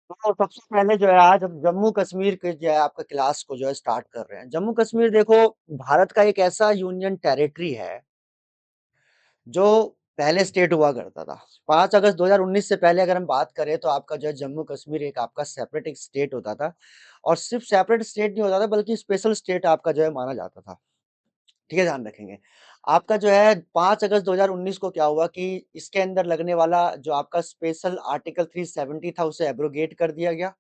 तो सबसे पहले जो है आज हम जम्मू कश्मीर के जो है आपका क्लास को जो है स्टार्ट कर रहे हैं। जम्मू कश्मीर देखो भारत का एक ऐसा यूनियन टेरिटरी है जो पहले स्टेट हुआ करता था। 5 अगस्त 2019 से पहले अगर हम बात करें तो आपका जो है जम्मू कश्मीर एक आपका सेपरेट एक स्टेट होता था और सिर्फ सेपरेट स्टेट नहीं होता था बल्कि स्पेशल स्टेट आपका जो है माना जाता था। ठीक है, ध्यान रखेंगे। आपका जो है 5 अगस्त 2019 को क्या हुआ कि इसके अंदर लगने वाला जो आपका स्पेशल आर्टिकल 370 था उसे एब्रोगेट कर दिया गया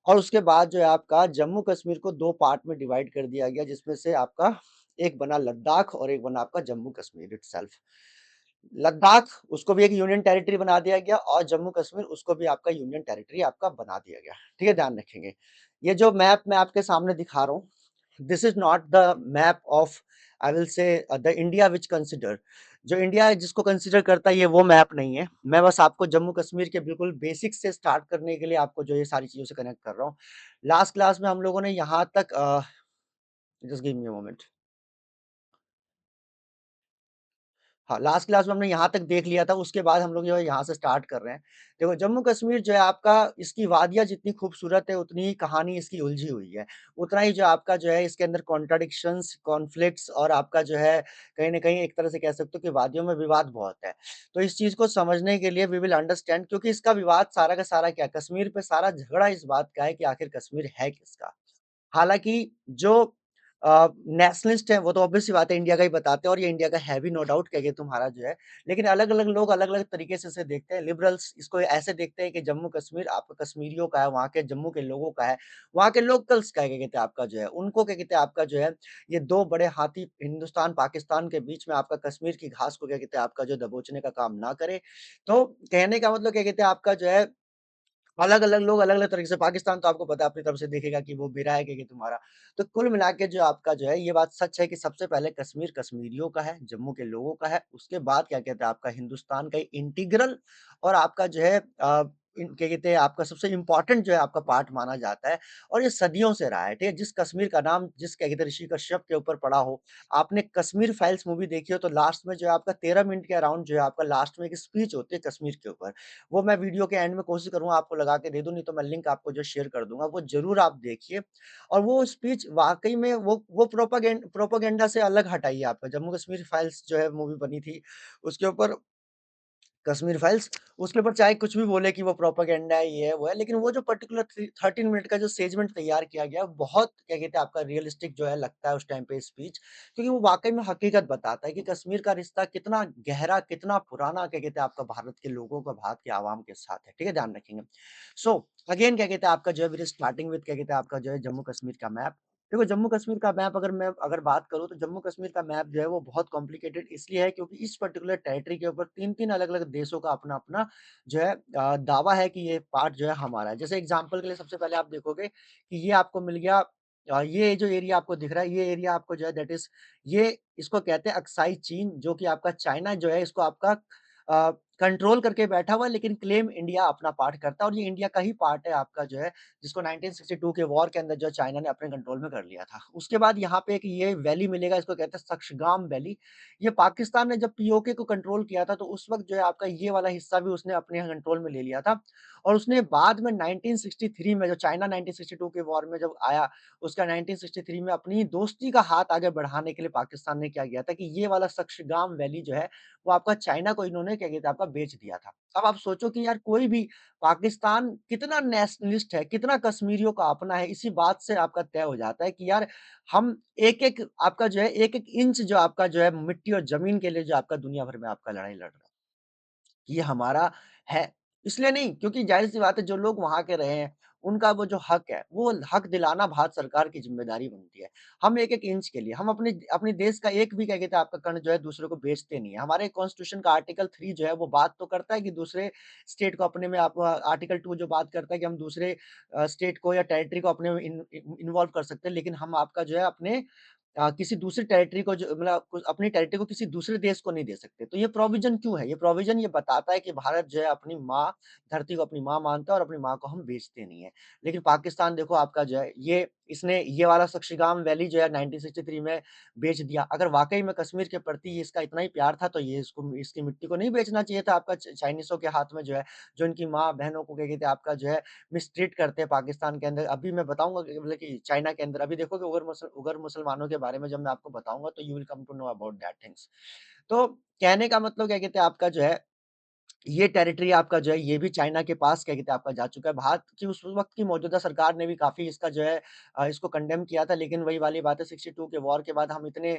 और उसके बाद जो है आपका जम्मू कश्मीर को 2 पार्ट में डिवाइड कर दिया गया जिसमें से आपका एक बना लद्दाख और एक बना आपका जम्मू कश्मीर इटसेल्फ। लद्दाख उसको भी एक यूनियन टेरिटरी बना दिया गया और जम्मू कश्मीर उसको भी आपका यूनियन टेरिटरी आपका बना दिया गया। ठीक है, ध्यान रखेंगे। ये जो मैप मैं आपके सामने दिखा रहा हूँ, this is not the map of I will say the India which consider जो इंडिया है जिसको कंसिडर करता है ये वो मैप नहीं है। मैं बस आपको जम्मू कश्मीर के बिल्कुल बेसिक से स्टार्ट करने के लिए आपको जो ये सारी चीज़ों से कनेक्ट कर रहा हूँ। लास्ट क्लास में हम लोगों ने यहाँ तक just give me a moment. हाँ, लास्ट क्लास में हमने यहाँ तक देख लिया था, उसके बाद हम लोग जो है यहाँ से स्टार्ट कर रहे हैं। देखो जम्मू कश्मीर जो है आपका इसकी वादियाँ जितनी खूबसूरत है, उतनी ही कहानी इसकी उलझी हुई है। उतना ही जो आपका जो है इसके अंदर कॉन्ट्राडिक्शंस, कॉन्फ्लिक्ट्स और आपका जो है कहीं न कहीं एक तरह से कह सकते हो कि वादियों में विवाद बहुत है। तो इस चीज़ को समझने के लिए वी विल अंडरस्टैंड क्योंकि इसका विवाद सारा का सारा क्या है, कश्मीर पे सारा झगड़ा इस बात का है कि आखिर कश्मीर है किसका? हालाँकि जो नेशनलिस्ट हैं, वो तो ऑब्वियस सी बात है इंडिया का ही बताते हैं और ये इंडिया का है भी नो डाउट क्या ये तुम्हारा जो है। लेकिन अलग-अलग लोग अलग-अलग तरीके से इसे देखते हैं। लिबरल्स इसको ऐसे देखते हैं कि जम्मू कश्मीर आपका कश्मीरियों का है, वहाँ के जम्मू के लोगों का है, वहाँ के लोकल्स का है क्या कहते हैं आपका जो है, उनको क्या कहते हैं आपका जो है, ये 2 बड़े हाथी हिंदुस्तान, पाकिस्तान के बीच में आपका कश्मीर की घास को क्या कहते हैं आपका जो दबोचने का काम ना करे। तो कहने का मतलब क्या कहते हैं आपका जो है अलग-अलग लोग अलग-अलग तरीके से पाकिस्तान तो आपको पता है अपनी तरफ से देखेगा कि वो मेरा है कि तुम्हारा। तो कुल मिला के जो आपका जो है ये बात सच है कि सबसे पहले कश्मीर कश्मीरियों का है, जम्मू के लोगों का है। उसके बाद क्या कहते हैं आपका हिंदुस्तान का इंटीग्रल और आपका जो है क्या कहते हैं आपका सबसे इम्पोर्टेंट जो है आपका पार्ट माना जाता है और ये सदियों से रहा है, ठीक है? जिस कश्मीर का नाम जिस क्या कहते हैं ऋषि कश्यप के ऊपर पड़ा हो, आपने कश्मीर फाइल्स मूवी देखी हो तो लास्ट में जो है आपका 13 मिनट के अराउंड जो है आपका लास्ट में एक स्पीच होती है कश्मीर के ऊपर। वो मैं वीडियो के एंड में कोशिश करूँगा आपको लगा के दे दूँ, नहीं तो मैं लिंक आपको जो शेयर कर दूँगा, वो ज़रूर आप देखिए। और वो स्पीच वाक़ई में वो प्रोपेगेंडा से अलग हटाइए आपका जम्मू कश्मीर फाइल्स जो है मूवी बनी थी, उसके ऊपर कश्मीर फाइल्स, उसके ऊपर चाहे कुछ भी बोले कि वो प्रोपेगेंडा है, ये है, वो है, लेकिन वो जो पर्टिकुलर 13 मिनट का जो सेगमेंट तैयार किया गया, बहुत क्या कहते हैं आपका रियलिस्टिक जो है लगता है उस टाइम पे स्पीच, क्योंकि वो वाक़ई में हकीकत बताता है कि कश्मीर का रिश्ता कितना गहरा, कितना पुराना क्या कहते हैं आपका भारत के लोगों का, भारत के आवाम के साथ है, ठीक है? ध्यान रखेंगे। सो अगेन क्या कहते हैं आपका जो है वी आर स्टार्टिंग विथ क्या कहते हैं आपका जो है जम्मू कश्मीर का मैप। देखो जम्मू कश्मीर का मैप अगर बात करूँ तो जम्मू कश्मीर का मैप जो है वो बहुत कॉम्प्लिकेटेड इसलिए है क्योंकि इस पर्टिकुलर टेरिटरी के ऊपर 3-3 अलग-अलग देशों का अपना-अपना जो है दावा है कि ये पार्ट जो है हमारा है। जैसे एग्ज़ाम्पल के लिए सबसे पहले आप देखोगे कि ये आपको मिल गया ये जो एरिया आपको दिख रहा है, ये एरिया आपको जो है दैट इज़ ये इसको कहते हैं अक्साई चीन जो कि आपका चाइना जो है इसको आपका कंट्रोल करके बैठा हुआ है लेकिन क्लेम इंडिया अपना पार्ट करता है और ये इंडिया का ही पार्ट है आपका जो है जिसको 1962 के वॉर के अंदर जो चाइना ने अपने कंट्रोल में कर लिया था। उसके बाद यहाँ पे एक ये वैली मिलेगा इसको कहते हैं सक्शगाम वैली। ये पाकिस्तान ने जब पीओके को कंट्रोल किया था तो उस वक़्त जो है आपका ये वाला हिस्सा भी उसने अपने कंट्रोल में ले लिया था और उसने बाद में 1963 में जो चाइना 1962 के वॉर में जब आया, उसका 1963 में अपनी दोस्ती का हाथ आगे बढ़ाने के लिए पाकिस्तान ने क्या किया था कि ये वाला सक्शगाम वैली जो है वो आपका चाइना को इन्होंने क्या कहते हैं आपका बेच दिया था। अब आप सोचो कि यार कोई भी पाकिस्तान कितना नेशनलिस्ट है, कितना कश्मीरियों का अपना है, इसी बात से आपका तय हो जाता है कि यार हम एक-एक आपका जो है एक-एक इंच जो आपका जो है मिट्टी और ज़मीन के लिए जो आपका दुनिया भर में आपका लड़ाई लड़ रहा है। ये हमारा है। इसलिए नहीं क्योंकि ज़ाहिर-सी बात है जो लोग वहाँ के रहे हैं, उनका वो जो हक है, वो हक दिलाना भारत सरकार की ज़िम्मेदारी बनती है। हम एक-एक इंच के लिए, हम अपने अपने देश का एक भी क्या कहते हैं आपका कण जो है दूसरे को बेचते नहीं है। हमारे कॉन्स्टिट्यूशन का आर्टिकल 3 जो है वो बात तो करता है कि दूसरे स्टेट को अपने में आप आर्टिकल 2 जो बात करता है कि हम दूसरे स्टेट को या टेरिटरी को अपने में इन्वॉल्व कर सकते हैं, लेकिन हम आपका जो है अपने किसी दूसरी टेरिटरी को जो मतलब कुछ अपनी टेरिटरी को किसी दूसरे देश को नहीं दे सकते। तो ये प्रोविज़न क्यों है? ये प्रोविज़न ये बताता है कि भारत जो है अपनी माँ धरती को अपनी माँ मानता है और अपनी माँ को हम बेचते नहीं हैं। लेकिन पाकिस्तान देखो आपका जो है ये इसने ये वाला सक्शिगाम वैली जो है 1963 में बेच दिया। अगर वाक़ई में कश्मीर के प्रति इसका इतना ही प्यार था तो ये इसको इसकी मिट्टी को नहीं बेचना चाहिए था आपका चाइनीज़ों के हाथ में जो है, जो इनकी माँ-बहनों को क्या कहते हैं आपका जो है मिसट्रीट करते हैं पाकिस्तान के अंदर। अभी मैं बताऊँगा कि मतलब कि चाइना के अंदर अभी देखोगे उगर मुसलमानों के बारे में जब मैं आपको बताऊँगा तो you will come to know about that things. तो कहने का मतलब क्या कहते हैं आपका जो है ये टेरिटरी आपका जो है, ये भी चाइना के पास क्या कहते हैं आपका जा चुका है। भारत की उस वक़्त की मौजूदा सरकार ने भी काफ़ी इसका जो है इसको कंडेम किया था, लेकिन वही वाली बात है 62 के वॉर के बाद हम इतने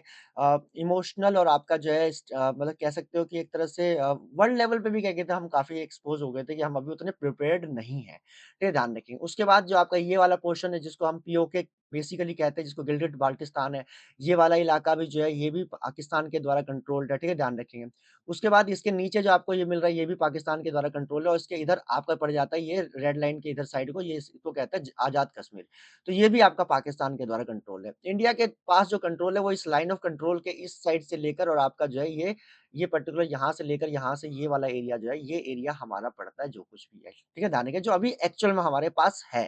इमोशनल और आपका जो है मतलब कह सकते हो कि एक तरह से वर्ल्ड लेवल पे भी क्या कहते हैं हम काफ़ी एक्सपोज़ हो गए थे कि हम अभी उतने प्रिपेयर्ड नहीं हैं। ये ध्यान रखें। उसके बाद जो आपका ये वाला पोर्शन है जिसको हम पीओके बेसिकली कहते हैं, जिसको गिलगिट बाल्टिस्तान है, ये वाला इलाका भी जो है, ये भी पाकिस्तान के द्वारा कंट्रोल्ड है, ठीक है? ध्यान रखेंगे। उसके बाद इसके नीचे जो आपको ये मिल रहा है, ये भी पाकिस्तान के द्वारा कंट्रोल है और इसके इधर आपका पड़ जाता है ये रेड लाइन के इधर साइड को, ये इसको कहता है ज आज़ाद कश्मीर। तो ये भी आपका पाकिस्तान के द्वारा कंट्रोल है। इंडिया के पास जो कंट्रोल है, वो इस लाइन ऑफ कंट्रोल के इस साइड से लेकर और आपका जो है ये पर्टिकुलर यहाँ से लेकर यहाँ से ये वाला एरिया जो है, ये एरिया हमारा पड़ता है जो कुछ भी है। ठीक है? ध्यान रखें, जो अभी एक्चुअल में हमारे पास है।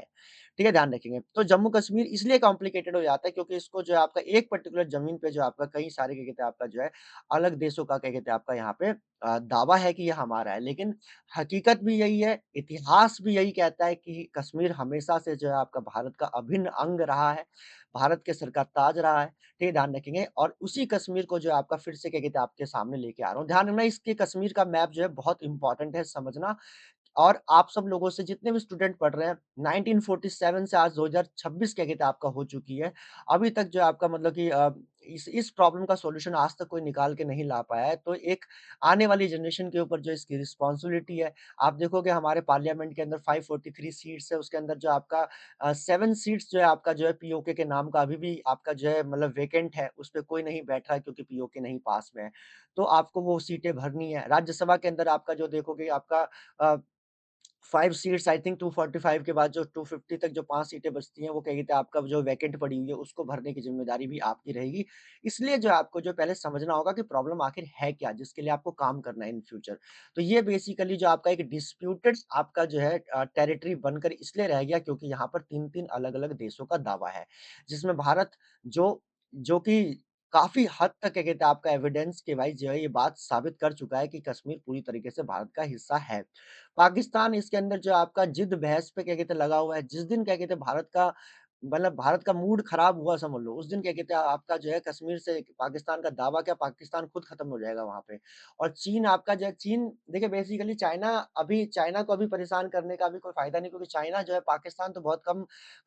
ठीक है? ध्यान रखेंगे। तो जम्मू कश्मीर इसलिए कॉम्प्लिकेटेड हो जाता है क्योंकि इसको जो है आपका एक पर्टिकुलर ज़मीन पे जो आपका कई सारे क्या कहते हैं आपका जो है अलग देशों का क्या कहते हैं आपका यहाँ पे दावा है कि ये हमारा है, लेकिन हकीकत भी यही है, इतिहास भी यही कहता है कि कश्मीर हमेशा से जो है आपका भारत का अभिन्न अंग रहा है, भारत के सर का ताज रहा है, ठीक है? ध्यान रखेंगे और उसी कश्मीर को जो है आपका फिर से क्या कहते हैं आपके सामने लेके आ रहा हूँ। ध्यान रखना इसके कश्मीर का मैप जो है बहुत इम्पोर्टेंट है समझना और आप सब लोगों से जितने भी स्टूडेंट पढ़ रहे हैं 1947 से आज 2026 क्या कहते हैं आपका हो चुकी है। अभी तक जो है आपका मतलब कि इस प्रॉब्लम का सॉल्यूशन आज तक कोई निकाल के नहीं ला पाया है। तो एक आने वाली जनरेशन के ऊपर जो इसकी रिस्पॉन्सिबिलिटी है, आप देखोगे हमारे पार्लियामेंट के अंदर 543 सीट्स है, उसके अंदर जो आपका 7 सीट्स जो है आपका जो है पीओके के नाम का अभी भी आपका जो है मतलब वैकेंट है, उसपे कोई नहीं बैठ रहा है क्योंकि पीओके नहीं पास में है। तो आपको वो सीटें भरनी है। राज्यसभा के अंदर आपका जो देखोगे आपका अ 5 सीट्स आई थिंक 245 के बाद जो 250 तक जो 5 सीटें बचती हैं, वो क्या कहते हैं आपका जो वैकेंट पड़ी हुई है, उसको भरने की ज़िम्मेदारी भी आपकी रहेगी। इसलिए जो आपको जो पहले समझना होगा कि प्रॉब्लम आखिर है क्या, जिसके लिए आपको काम करना है इन फ्यूचर। तो ये बेसिकली जो आपका एक डिस्प्यूटेड आपका जो है टेरिटरी बनकर इसलिए रह गया क्योंकि यहाँ पर 3-3 अलग-अलग देशों का दावा है, जिसमें भारत जो कि काफ़ी हद तक क्या कहते हैं आपका एविडेंस के वाइज़ जो है ये बात साबित कर चुका है कि कश्मीर पूरी तरीके से भारत का हिस्सा है। पाकिस्तान इसके अंदर जो आपका जिद-बहस पे क्या कहते हैं लगा हुआ है। जिस दिन क्या कहते हैं भारत का मतलब भारत का मूड खराब हुआ समझ लो, उस दिन क्या कहते हैं आपका जो है कश्मीर से पाकिस्तान का दावा क्या पाकिस्तान खुद खत्म हो जाएगा वहाँ पे। और चीन आपका जो है चीन देखिए बेसिकली चाइना को अभी परेशान करने का भी कोई फ़ायदा नहीं क्योंकि चाइना जो है पाकिस्तान तो बहुत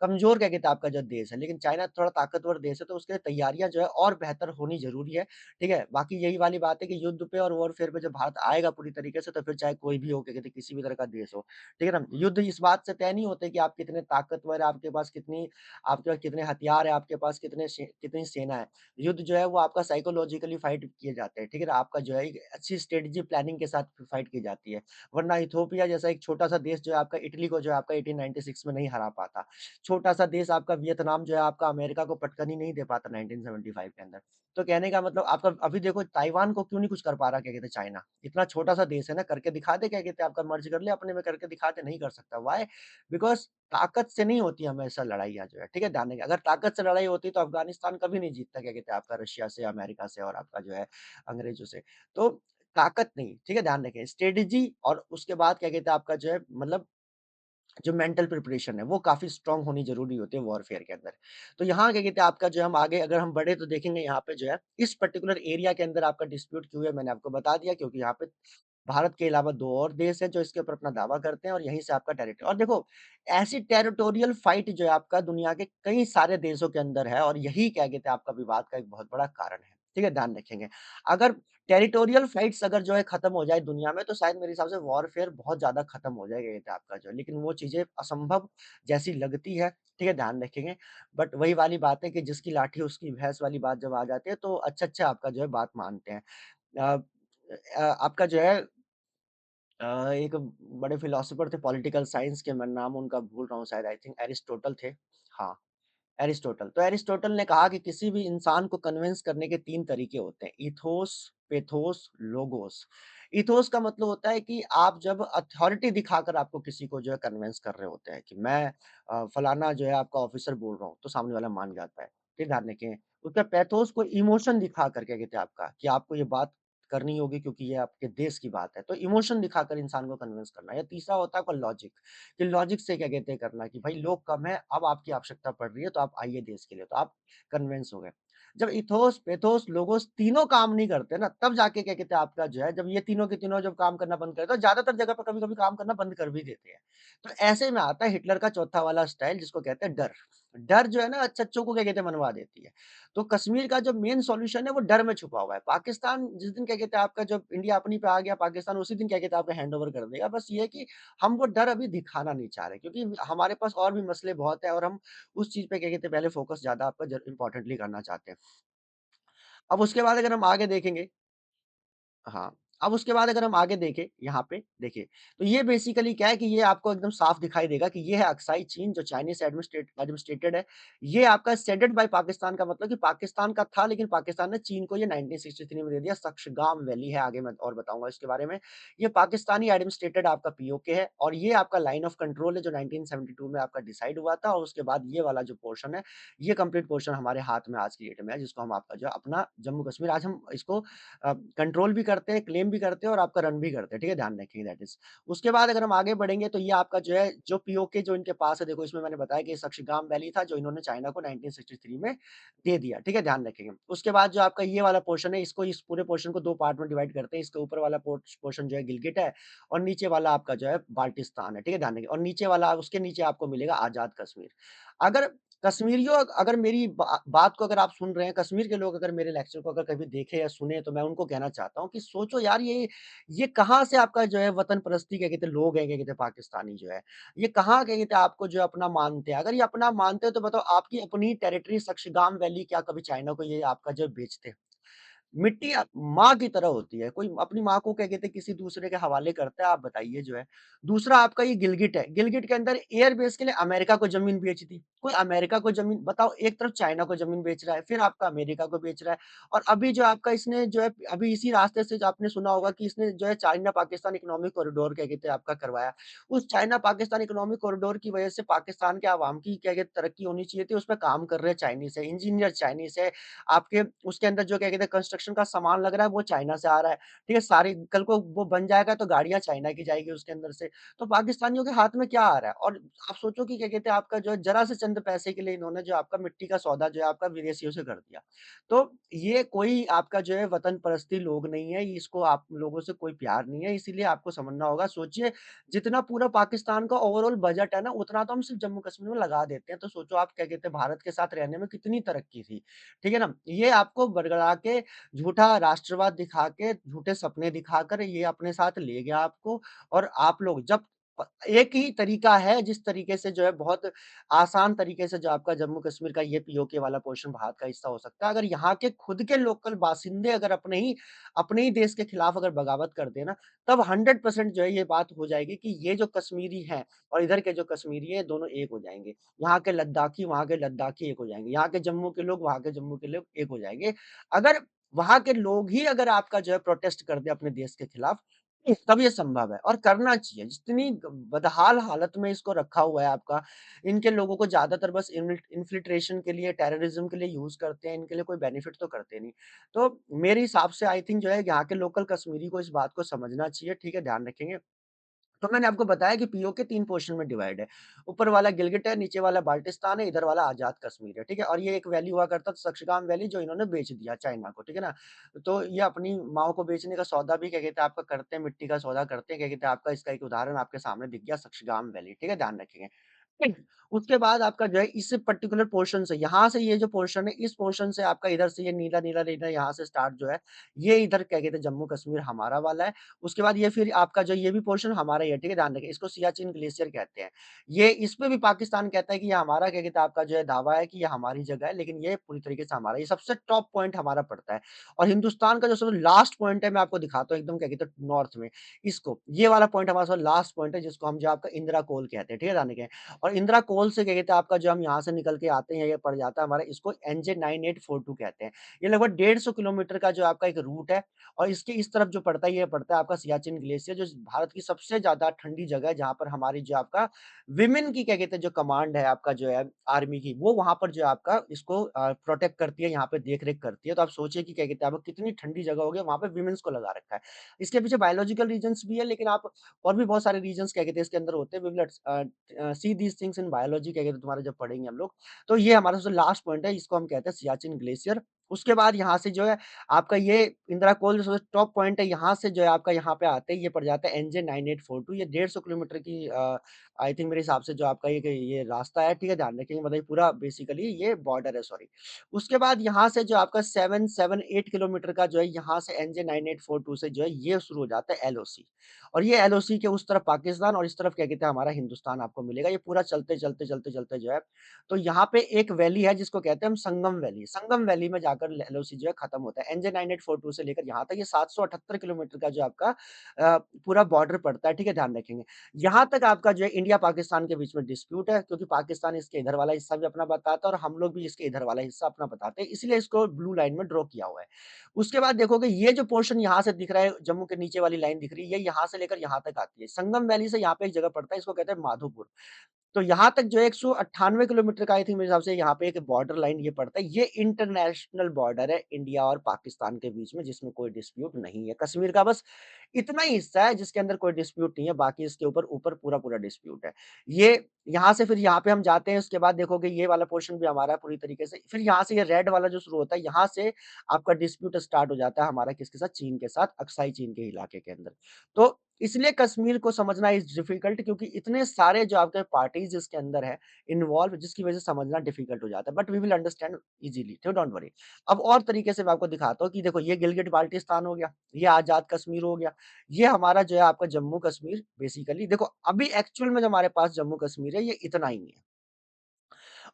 कमज़ोर क्या कहते हैं आपका जो देश है। लेकिन चाइना थोड़ा ताकतवर देश है तो उसके लिए तैयारियाँ जो है और बेहतर होनी ज़रूरी है। ठीक है? बाकी यही वाली बात है कि युद्ध पे और वॉरफेयर पे जब भारत आएगा पूरी तरीके से तो फिर चाहे कोई भी हो, क्या कहते हैं, किसी भी तरह का देश हो। ठीक है ना? युद्ध इस बात से तय नहीं होते कि आप कितने ताकतवर हैं, आपके पास कितने हथियार हैं, आपके पास कितनी सेना है। युद्ध जो है वो आपका साइकोलॉजिकली फाइट किए जाते हैं। ठीक है ना? आपका जो है एक अच्छी स्ट्रेटेजी प्लानिंग के साथ फाइट की जाती है। वरना इथियोपिया जैसा एक छोटा-सा देश जो है आपका इटली को जो है आपका 1896 में नहीं हरा पाता। छोटा-सा देश आपका वियतनाम जो है आपका अमेरिका को पटकन ही नहीं दे पाता 1975 के अंदर। तो कहने का मतलब आपका अभी देखो ताइवान को क्यों नहीं कुछ कर पा रहा क्या कहते हैं चाइना। इतना छोटा-सा देश है ना, करके दिखा दे क्या कहते हैं आपका मर्ज कर ले अपने में करके दिखा दे, नहीं कर सकता। व्हाई? बिकॉज़ ताकत से नहीं होती हमेशा लड़ाइयाँ जो है, ठीक है? ध्यान देंगे अगर ताकत से लड़ाई होती तो अफ़गानिस्तान कभी नहीं जीतता क्या कहते हैं आपका रशिया से, अमेरिका से और आपका जो है अंग्रेज़ों से। तो ताकत नहीं, ठीक है? ध्यान रखें स्ट्रेटेजी और उसके बाद क्या कहते हैं आपका जो है मतलब जो मेंटल प्रिपरेशन है, वो काफ़ी स्ट्रॉन्ग होनी ज़रूरी होती है वॉरफेयर के अंदर। तो यहाँ क्या कहते हैं आपका जो हम आगे अगर हम बढ़े तो देखेंगे यहाँ पे जो है, इस पर्टिकुलर एरिया के अंदर आपका डिस्प्यूट क्यों है मैंने आपको बता दिया क्योंकि यहाँ पे भारत के अलावा 2 और देश हैं जो इसके ऊपर अपना दावा करते हैं और यहीं से आपका टेरिटरी और देखो ऐसी टेरिटोरियल फाइट जो है आपका दुनिया के कई सारे देशों के अंदर है और यही क्या कहते हैं आपका विवाद का एक बहुत बड़ा कारण है। ठीक है? ध्यान रखेंगे। अगर टेरिटोरियल फाइट्स अगर जो है खत्म हो जाए दुनिया में तो शायद मेरे हिसाब से वॉरफेयर बहुत ज़्यादा खत्म हो जाएगा ये था आपका जो है, लेकिन वो चीज़ें असंभव जैसी लगती है, ठीक है? ध्यान रखेंगे। बट वही वाली बात है कि जिसकी लाठी उसकी भैंस वाली बात जब आ जाती है तो अच्छा-अच्छा आपका जो है बात मानते हैं। अ आपका जो है एक बड़े फिलोसोफर थे पॉलिटिकल साइंस के मैं नाम उनका भूल रहा हूँ शायद आई थिंक एरिस्टोटल थे। हाँ। एरिस्टोटल। तो एरिस्टोटल ने कहा कि किसी भी इंसान को कन्विंस करने के 3 तरीके होते हैं, इथोस, पेथोस, लोगोस। इथोस का मतलब होता है कि आप जब अथॉरिटी दिखाकर आपको किसी को जो है कन्विंस कर रहे होते हैं कि मैं फलाना जो है आपका ऑफिसर बोल रहा हूँ, तो सामने वाला मान जाता है। फिर ध्यान रखें, उसका पैथोस को इमोशन दिखाकर क्या कहते हैं आपका कि आपको ये बात करनी होगी क्योंकि ये आपके देश की बात है। तो इमोशन दिखाकर इंसान को कन्विंस करना या तीसरा होता है आपका लॉजिक। कि लॉजिक से क्या कहते हैं करना कि भाई लोग कम है, अब आपकी आवश्यकता पड़ रही है तो आप आइए देश के लिए, तो आप कन्विंस हो गए। जब इथोस, पेथोस, लोगोस तीनों काम नहीं करते ना, तब जाके क्या कहते हैं आपका जो है जब ये तीनों के तीनों जब काम करना बंद कर देते, तो ज़्यादातर जगह पे कभी-कभी काम करना बंद कर भी देते हैं। तो ऐसे में आता है हिटलर का चौथा वाला स्टाइल जिसको कहते हैं डर। डर जो है ना अच्छे-अच्छों को क्या कहते हैं मनवा देती है। तो कश्मीर का जो मेन सॉल्यूशन है वो डर में छुपा हुआ है। पाकिस्तान जिस दिन क्या कहते हैं आपका जब इंडिया अपनी पे आ गया, पाकिस्तान उसी दिन क्या कहते हैं आपका हैंडओवर कर देगा। बस ये है कि हम वो डर अभी दिखाना नहीं चाह रहे क्योंकि हमारे पास और भी मसले बहुत हैं और हम उस चीज़ पे क्या कहते हैं पहले फ़ोकस ज़्यादा आपका ज इम्पोर्टेंटली करना चाहते हैं। अब उसके बाद अगर हम आगे देखेंगे हाँ, अब उसके बाद अगर हम आगे देखें, यहाँ पे देखिए, तो ये बेसिकली क्या है कि ये आपको एकदम साफ दिखाई देगा कि ये है अक्साई चीन जो चाइनीज़ एडमिनिस्ट्रेटेड है। ये आपका सेडेड बाय पाकिस्तान का मतलब कि पाकिस्तान का था लेकिन पाकिस्तान ने चीन को ये 1963 में दे दिया। सक्शगाम वैली है, आगे मैं और बताऊँगा इसके बारे में। ये पाकिस्तानी एडमिनिस्ट्रेटेड आपका पीओके है और ये आपका लाइन ऑफ कंट्रोल है जो 1972 में आपका डिसाइड हुआ था और उसके बाद ये वाला जो पोर्शन है, ये कंप्लीट पोर्शन हमारे हाथ में आज की डेट में है जिसको हम आपका जो है अपना जम्मू-कश्मीर आज हम इसको कंट्रोल भी करते हैं, क्लेम भी करते हैं और आपका रन भी करते हैं, ठीक है? ध्यान रखिएगा दैट इज़। उसके बाद अगर हम आगे बढ़ेंगे तो ये आपका जो है, जो पीओके जो इनके पास है, देखो इसमें मैंने बताया कि सक्शगाम वैली था जो इन्होंने चाइना को 1963 में दे दिया, ठीक है? ध्यान रखेंगे। उसके बाद जो आपका ये वाला पोर्शन है, इसको इस पूरे पोर्शन को 2 पार्ट में डिवाइड करते हैं। इसके ऊपर वाला पोर्शन जो है गिलगिट है और नीचे वाला आपका जो है बाल्टिस्तान है, ठीक है? ध्यान रखिए और नीचे वाला उसके नीचे आपको मिलेगा आज़ाद कश्मीर। अगर कश्मीरियों अगर मेरी बात को अगर आप सुन रहे हैं, कश्मीर के लोग अगर मेरे लेक्चर को अगर कभी देखें या सुने, तो मैं उनको कहना चाहता हूँ कि सोचो यार ये कहाँ से आपका जो है वतन परस्ती क्या कहते हैं लोग हैं, क्या कहते हैं पाकिस्तानी जो है। ये कहाँ क्या कहते हैं आपको जो है अपना मानते हैं। अगर ये अपना मानते हैं तो बताओ आपकी अपनी टेरिटरी सक्शगाम वैली क्या कभी चाइना को ये आपका जो है बेचते? मिट्टी माँ की तरह होती है, कोई अपनी माँ को क्या कहते हैं किसी दूसरे के हवाले करता है, आप बताइए जो है। दूसरा आपका ये गिलगिट है, गिलगिट के अंदर एयर बेस के लिए अमेरिका को ज़मीन बेच दी। कोई अमेरिका को ज़मीन बताओ एक तरफ चाइना को ज़मीन बेच रहा है, फिर आपका अमेरिका को बेच रहा है और अभी जो आपका इसने जो है अभी इसी रास्ते से जो आपने सुना होगा कि इसने जो है चाइना पाकिस्तान इकोनॉमिक कॉरिडोर क्या कहते हैं आपका करवाया। उस चाइना पाकिस्तान इकोनॉमिक कॉरिडोर की वजह से पाकिस्तान के अवाम की क्या कहते हैं तरक्की होनी चाहिए थी, उसपे काम कर रहे हैं चाइनीज़ है, इंजीनियर चाइनीज़ है, आपके उसके अंदर जो क्या कहते हैं कंस्ट्रक्शन का सामान लग रहा है वो चाइना से आ रहा है, ठीक है? सारी कल को वो बन जाएगा तो गाड़ियाँ चाइना की जाएगी उसके अंदर से, तो पाकिस्तानियों के हाथ में क्या आ रहा है? और आप सोचो कि क्या कहते हैं आपका जो है ज़रा से चंद पैसे के लिए इन्होंने जो आपका मिट्टी का सौदा जो है आपका विदेशियों से कर दिया। तो ये कोई आपका जो है वतन परस्ती लोग नहीं है, इसको आप लोगों से कोई प्यार नहीं है, इसीलिए आपको समझना होगा। सोचिए जितना पूरा पाकिस्तान का ओवरऑल बजट है ना, उतना तो हम सिर्फ़ जम्मू-कश्मीर में लगा देते हैं, तो सोचो आप क्या कहते हैं भारत के साथ रहने में कितनी तरक्की थी। ठीक है ना? ये आपको बरगला के झूठा राष्ट्रवाद दिखा के, झूठे सपने दिखाकर ये अपने साथ ले गया आपको और आप लोग जब एक ही तरीका है जिस तरीके से जो है बहुत आसान तरीके से जो आपका जम्मू-कश्मीर का ये पीओके वाला पोर्शन भारत का हिस्सा हो सकता है। अगर यहाँ के खुद के लोकल बासिंदे अगर अपने ही देश के खिलाफ अगर बगावत कर दें ना, तब 100% जो है ये बात हो जाएगी कि ये जो कश्मीरी हैं और इधर के जो कश्मीरी हैं, दोनों एक हो जाएँगे। यहाँ के लद्दाखी, वहाँ के लद्दाखी एक हो जाएँगे। यहाँ के जम्मू के लोग, वहाँ के जम्मू के लोग एक हो जाएँगे। अगर वहाँ के लोग ही अगर आपका जो है प्रोटेस्ट कर दें अपने देश के खिलाफ, तब ये संभव है और करना चाहिए। जितनी बदहाल हालत में इसको रखा हुआ है आपका, इनके लोगों को ज़्यादातर बस इन्फिल्ट्रेशन के लिए, टेररिज़्म के लिए यूज़ करते हैं, इनके लिए कोई बेनिफिट तो करते नहीं। तो मेरे हिसाब से आई थिंक जो है यहाँ के लोकल कश्मीरी को इस बात को समझना चाहिए, ठीक है? ध्यान रखेंगे। तो मैंने आपको बताया कि पीओके 3 पोर्शन में डिवाइड है। ऊपर वाला गिलगिट है, नीचे वाला बाल्टिस्तान है, इधर वाला आज़ाद कश्मीर है, ठीक है? और ये एक वैली हुआ करता था सक्शगाम वैली जो इन्होंने बेच दिया चाइना को, ठीक है ना? तो ये अपनी माँओं को बेचने का सौदा भी क्या कहते हैं आपका करते हैं, मिट्टी का सौदा करते हैं, क्या कहते हैं आपका इसका एक उदाहरण आपके सामने दिख गया सक्शगाम वैली, ठीक है? ध्यान रखिएगा। उसके बाद आपका जो है इस पर्टिकुलर पोर्शन से यहाँ से ये जो पोर्शन है, इस पोर्शन से आपका इधर से ये नीला-नीला यहाँ से स्टार्ट जो है, ये इधर क्या कहते हैं जम्मू-कश्मीर हमारा वाला है। उसके बाद ये फिर आपका जो ये भी पोर्शन हमारा ही है, ठीक है? ध्यान रखिए इसको सियाचिन ग्लेशियर कहते हैं। ये इसपे भी पाकिस्तान कहता है कि ये हमारा क्या कहते हैं आपका जो है दावा है कि ये हमारी जगह है, लेकिन ये पूरी तरीके से हमारा है। ये सबसे टॉप पॉइंट हमारा पड़ता है और हिंदुस्तान का जो सबसे लास्ट पॉइंट है मैं आपको दिखाता हूँ एकदम क्या कहते हैं नॉर्थ में, इसको। ये वाला पॉइंट हमारा सबसे लास्ट पॉइंट है जिसको हम जो आपका इंदिरा कोल कहते हैं, ठीक है? ध्यान रखें। और इंदिरा कोल से क्या कहते हैं आपका जो हम यहाँ से निकल के आते हैं, ये पड़ जाता है हमारा इसको एनजे 9842 कहते हैं। ये लगभग 150 किलोमीटर का जो आपका एक रूट है और इसके इस तरफ जो पड़ता है, ये पड़ता है आपका सियाचिन ग्लेशियर जो भारत की सबसे ज़्यादा ठंडी जगह है, जहाँ पर हमारी जो आपका विमेन की क्या कहते हैं जो कमांड है आपका जो है आर्मी की, वो वहाँ पर जो है आपका इसको प्रोटेक्ट करती है, यहाँ पे देख-रेख करती है। तो आप सोचिए कि क्या कहते हैं, आपको कितनी ठंडी जगह होगी, वहाँ पे विमेन्स को लगा रखा है। इसके पीछे बायोलॉजिकल रीज़न्स भी है, लेकिन आप और भी बहुत सारे रीज़न्स क्या कहते हैं इसके अंदर होते हैं। We will see these things in biology क्या कहते हैं तुम्हारा जब पढ़ेंगे हम लोग। तो ये हमारा सबसे लास्ट पॉइंट है, इसको हम कहते हैं सियाचिन ग्लेशियर। उसके बाद यहाँ से जो है आपका ये इंदिरा कोल जो सबसे टॉप पॉइंट है, यहाँ से जो है आपका यहाँ पे आते ही ये पड़ जाता है एनजे 9842 ये 150 किलोमीटर की आई थिंक मेरे हिसाब से जो आपका ये रास्ता है, ठीक है? ध्यान रखिएगा मतलब ये पूरा बेसिकली ये बॉर्डर है सॉरी। उसके बाद यहाँ से जो आपका 778 किलोमीटर का जो है यहाँ से एनजे 9842 से जो है ये शुरू हो जाता है एलओसी और ये एलओसी के उस तरफ पाकिस्तान और इस तरफ क्या कहते हैं हमारा हिंदुस्तान आपको मिलेगा। ये पूरा चलते जो है तो यहाँ पे एक वैली है जिसको कहते हैं हम संगम वैली। संगम वैली में जाकर एलओसी जो है खत्म होता है। एनजे 9842 से लेकर यहाँ तक ये 778 किलोमीटर का जो आपका पूरा बॉर्डर पड़ता है, ठीक है? ध्यान रखेंगे। यहाँ तक आपका जो है इंडिया पाकिस्तान के बीच में डिस्प्यूट है क्योंकि पाकिस्तान इसके इधर वाला हिस्सा भी अपना बताता है और हम लोग भी इसके इधर वाला हिस्सा अपना बताते हैं, इसलिए इसको ब्लू लाइन में ड्रॉ किया हुआ है। उसके बाद देखोगे ये जो पोर्शन यहाँ से दिख रहा है, जम्मू के नीचे वाली लाइन दिख रही है, ये यहाँ से लेकर यहाँ तक आती है। संगम वैली से यहाँ पे एक जगह पड़ता है, इसको कहते हैं माधोपुर। तो यहाँ तक जो है 198 किलोमीटर का आई थिंक मेरे हिसाब से यहाँ पे एक बॉर्डर लाइन ये पड़ता है। ये इंटरनेशनल बॉर्डर है इंडिया और पाकिस्तान के बीच में जिसमें कोई डिस्प्यूट नहीं है। कश्मीर का बस इतना ही हिस्सा है जिसके अंदर कोई डिस्प्यूट नहीं है, बाकी इसके ऊपर ऊपर पूरा-पूरा डिस्प्यूट है। ये यहाँ से फिर यहाँ पे हम जाते हैं, उसके बाद देखोगे ये वाला पोर्शन भी हमारा है पूरी तरीके से। फिर यहाँ से ये रेड वाला जो शुरू होता है, यहाँ से आपका डिस्प्यूट स्टार्ट हो जाता है हमारा किसके साथ? चीन के साथ, अक्साई चीन के इलाके के अंदर। तो इसलिए कश्मीर को समझना इज़ डिफिकल्ट क्योंकि इतने सारे जो आपके पार्टीज़ इसके अंदर है इन्वॉल्व जिसकी वजह से समझना डिफिकल्ट हो जाता है। But we will understand easily, तो डोंट वरी। अब और तरीके से मैं आपको दिखाता हूँ कि देखो ये गिलगिट बाल्टिस्तान हो गया, ये आज़ाद कश्मीर हो गया, ये हमारा जो है आपका जम्मू कश्मीर बेसिकली देखो अभी एक्चुअल में जो हमारे पास जम्मू कश्मीर है ये इतना ही है।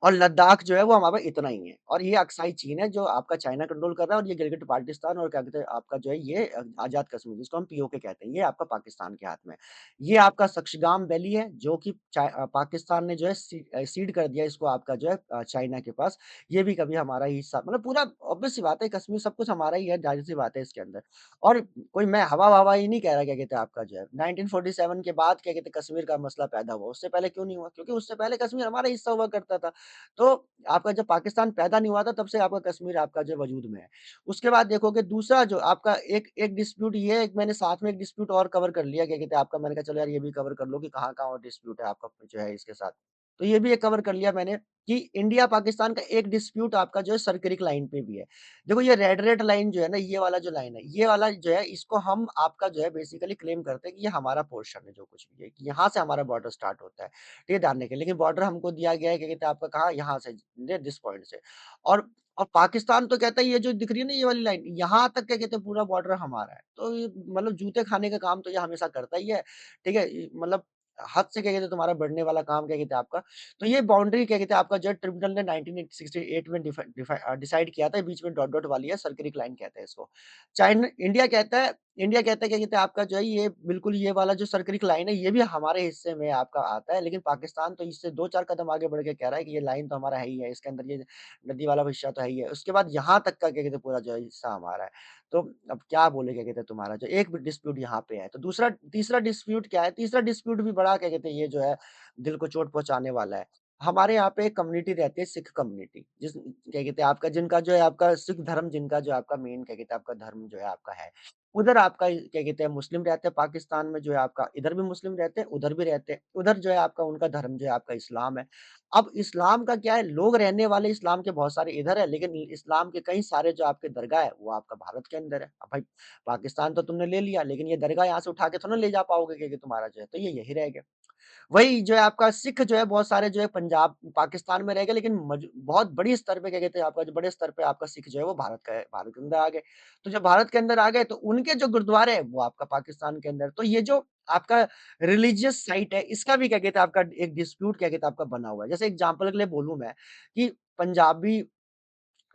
और लद्दाख जो है वो हमारा इतना ही है और ये अक्साई चीन है जो आपका चाइना कंट्रोल कर रहा है और ये गिलगिट बाल्टिस्तान और क्या कहते हैं आपका जो है ये आज़ाद कश्मीर जिसको हम पीओके कहते हैं, ये आपका पाकिस्तान के हाथ में है। ये आपका सक्शगाम वैली है जो कि पाकिस्तान ने जो है सीड कर दिया इसको आपका जो है चाइना के पास। ये भी कभी हमारा ही हिस्सा मतलब पूरा ऑब्वियस सी बात है कश्मीर सब कुछ हमारा ही है, ज़ाहिर-सी बात है इसके अंदर। और कोई मैं हवा-ववा नहीं कह रहा क्या कहते हैं आपका जो है 1947 के बाद क्या कहते हैं कश्मीर का मसला पैदा हुआ, उससे पहले क्यों नहीं हुआ? क्योंकि उससे पहले कश्मीर हमारा हिस्सा हुआ करता था। तो आपका जब पाकिस्तान पैदा नहीं हुआ था तब से आपका कश्मीर आपका जो वजूद में है। उसके बाद देखोगे दूसरा जो आपका एक एक डिस्प्यूट ये है, एक मैंने साथ में एक डिस्प्यूट और कवर कर लिया क्या कहते हैं आपका मैंने कहा चलो यार ये भी कवर कर लो कि कहाँ-कहाँ और डिस्प्यूट है आपका जो है इसके साथ। तो ये भी एक कवर कर लिया मैंने कि इंडिया पाकिस्तान का एक डिस्प्यूट आपका जो है सर्करिक लाइन पे भी है। देखो ये रेड लाइन जो है ना ये वाला जो लाइन है, ये वाला जो है इसको हम आपका जो है बेसिकली क्लेम करते हैं कि ये हमारा पोर्शन है जो कुछ भी है, कि यहाँ से हमारा बॉर्डर स्टार्ट होता है। ठीक है, ध्यान रखिए लेकिन बॉर्डर हमको दिया गया है क्या कहते हैं आपका कहाँ यहाँ से दिस पॉइंट से और पाकिस्तान तो कहता है ये जो दिख रही है ना ये वाली लाइन यहाँ तक क्या कहते हैं पूरा बॉर्डर हमारा है तो ये मतलब जूते खाने का काम तो ये हमेशा करता ही है ठीक है मतलब हद से क्या कहते हैं तुम्हारा बढ़ने वाला काम क्या कहते हैं आपका तो ये बाउंड्री क्या कहते हैं आपका जो ट्रिब्यूनल ने 1968 में डिसाइड किया था बीच में डॉट डॉट वाली है सर्करिक लाइन कहते हैं इसको चाइना इंडिया कहता है क्या कहते हैं आपका जो है ये बिल्कुल ये वाला जो सर्करिक लाइन है ये भी हमारे हिस्से में आपका आता है लेकिन पाकिस्तान तो इससे 2-4 कदम आगे बढ़ के कह रहा है कि ये लाइन तो हमारा है ही है, इसके अंदर ये नदी वाला हिस्सा तो है ही है। उसके बाद यहाँ तक का क्या कहते हैं पूरा जो है हिस्सा हमारा है। तो अब क्या बोले क्या कहते हैं तुम्हारा जो एक डिस्प्यूट यहाँ पे है। तो दूसरा तीसरा डिस्प्यूट क्या है? तीसरा डिस्प्यूट भी बड़ा क्या कहते हैं ये जो है दिल को चोट पहुँचाने वाला है। हमारे यहाँ पे एक कम्युनिटी रहती है सिख कम्युनिटी जिस क्या कहते हैं आपका जिनका जो है आपका सिख धर्म जिनका जो आपका मेन क्या कहते हैं आपका धर्म जो है आपका है। उधर आपका क्या कहते हैं मुस्लिम रहते हैं पाकिस्तान में जो है आपका इधर भी मुस्लिम रहते हैं, उधर भी रहते हैं। उधर जो है आपका उनका धर्म जो है आपका इस्लाम है। अब इस्लाम का क्या है लोग रहने वाले इस्लाम के बहुत सारे इधर है लेकिन इस्लाम के कई सारे जो आपके दरगाह है वो आपका भारत के अंदर है। अब भाई पाकिस्तान तो तुमने ले लिया लेकिन ये दरगाह यहाँ से उठा के थोड़ा ना ले जा पाओगे क्योंकि तुम्हारा जो है तो ये यही रह गया। वही जो है आपका सिख जो है बहुत सारे जो है पंजाब पाकिस्तान में रह गए लेकिन बहुत बड़ी स्तर पे क्या कहते हैं आपका जो बड़े स्तर पे आपका सिख जो है वो भारत का है, भारत के अंदर आ गए। तो जब भारत के अंदर आ गए तो उनके जो गुरुद्वारे हैं वो आपका पाकिस्तान के अंदर। तो ये जो आपका रिलीजियस साइट है इसका भी क्या कहते हैं आपका एक डिस्प्यूट क्या कहते हैं आपका बना हुआ है। जैसे एग्जांपल के लिए बोलूँ मैं कि पंजाबी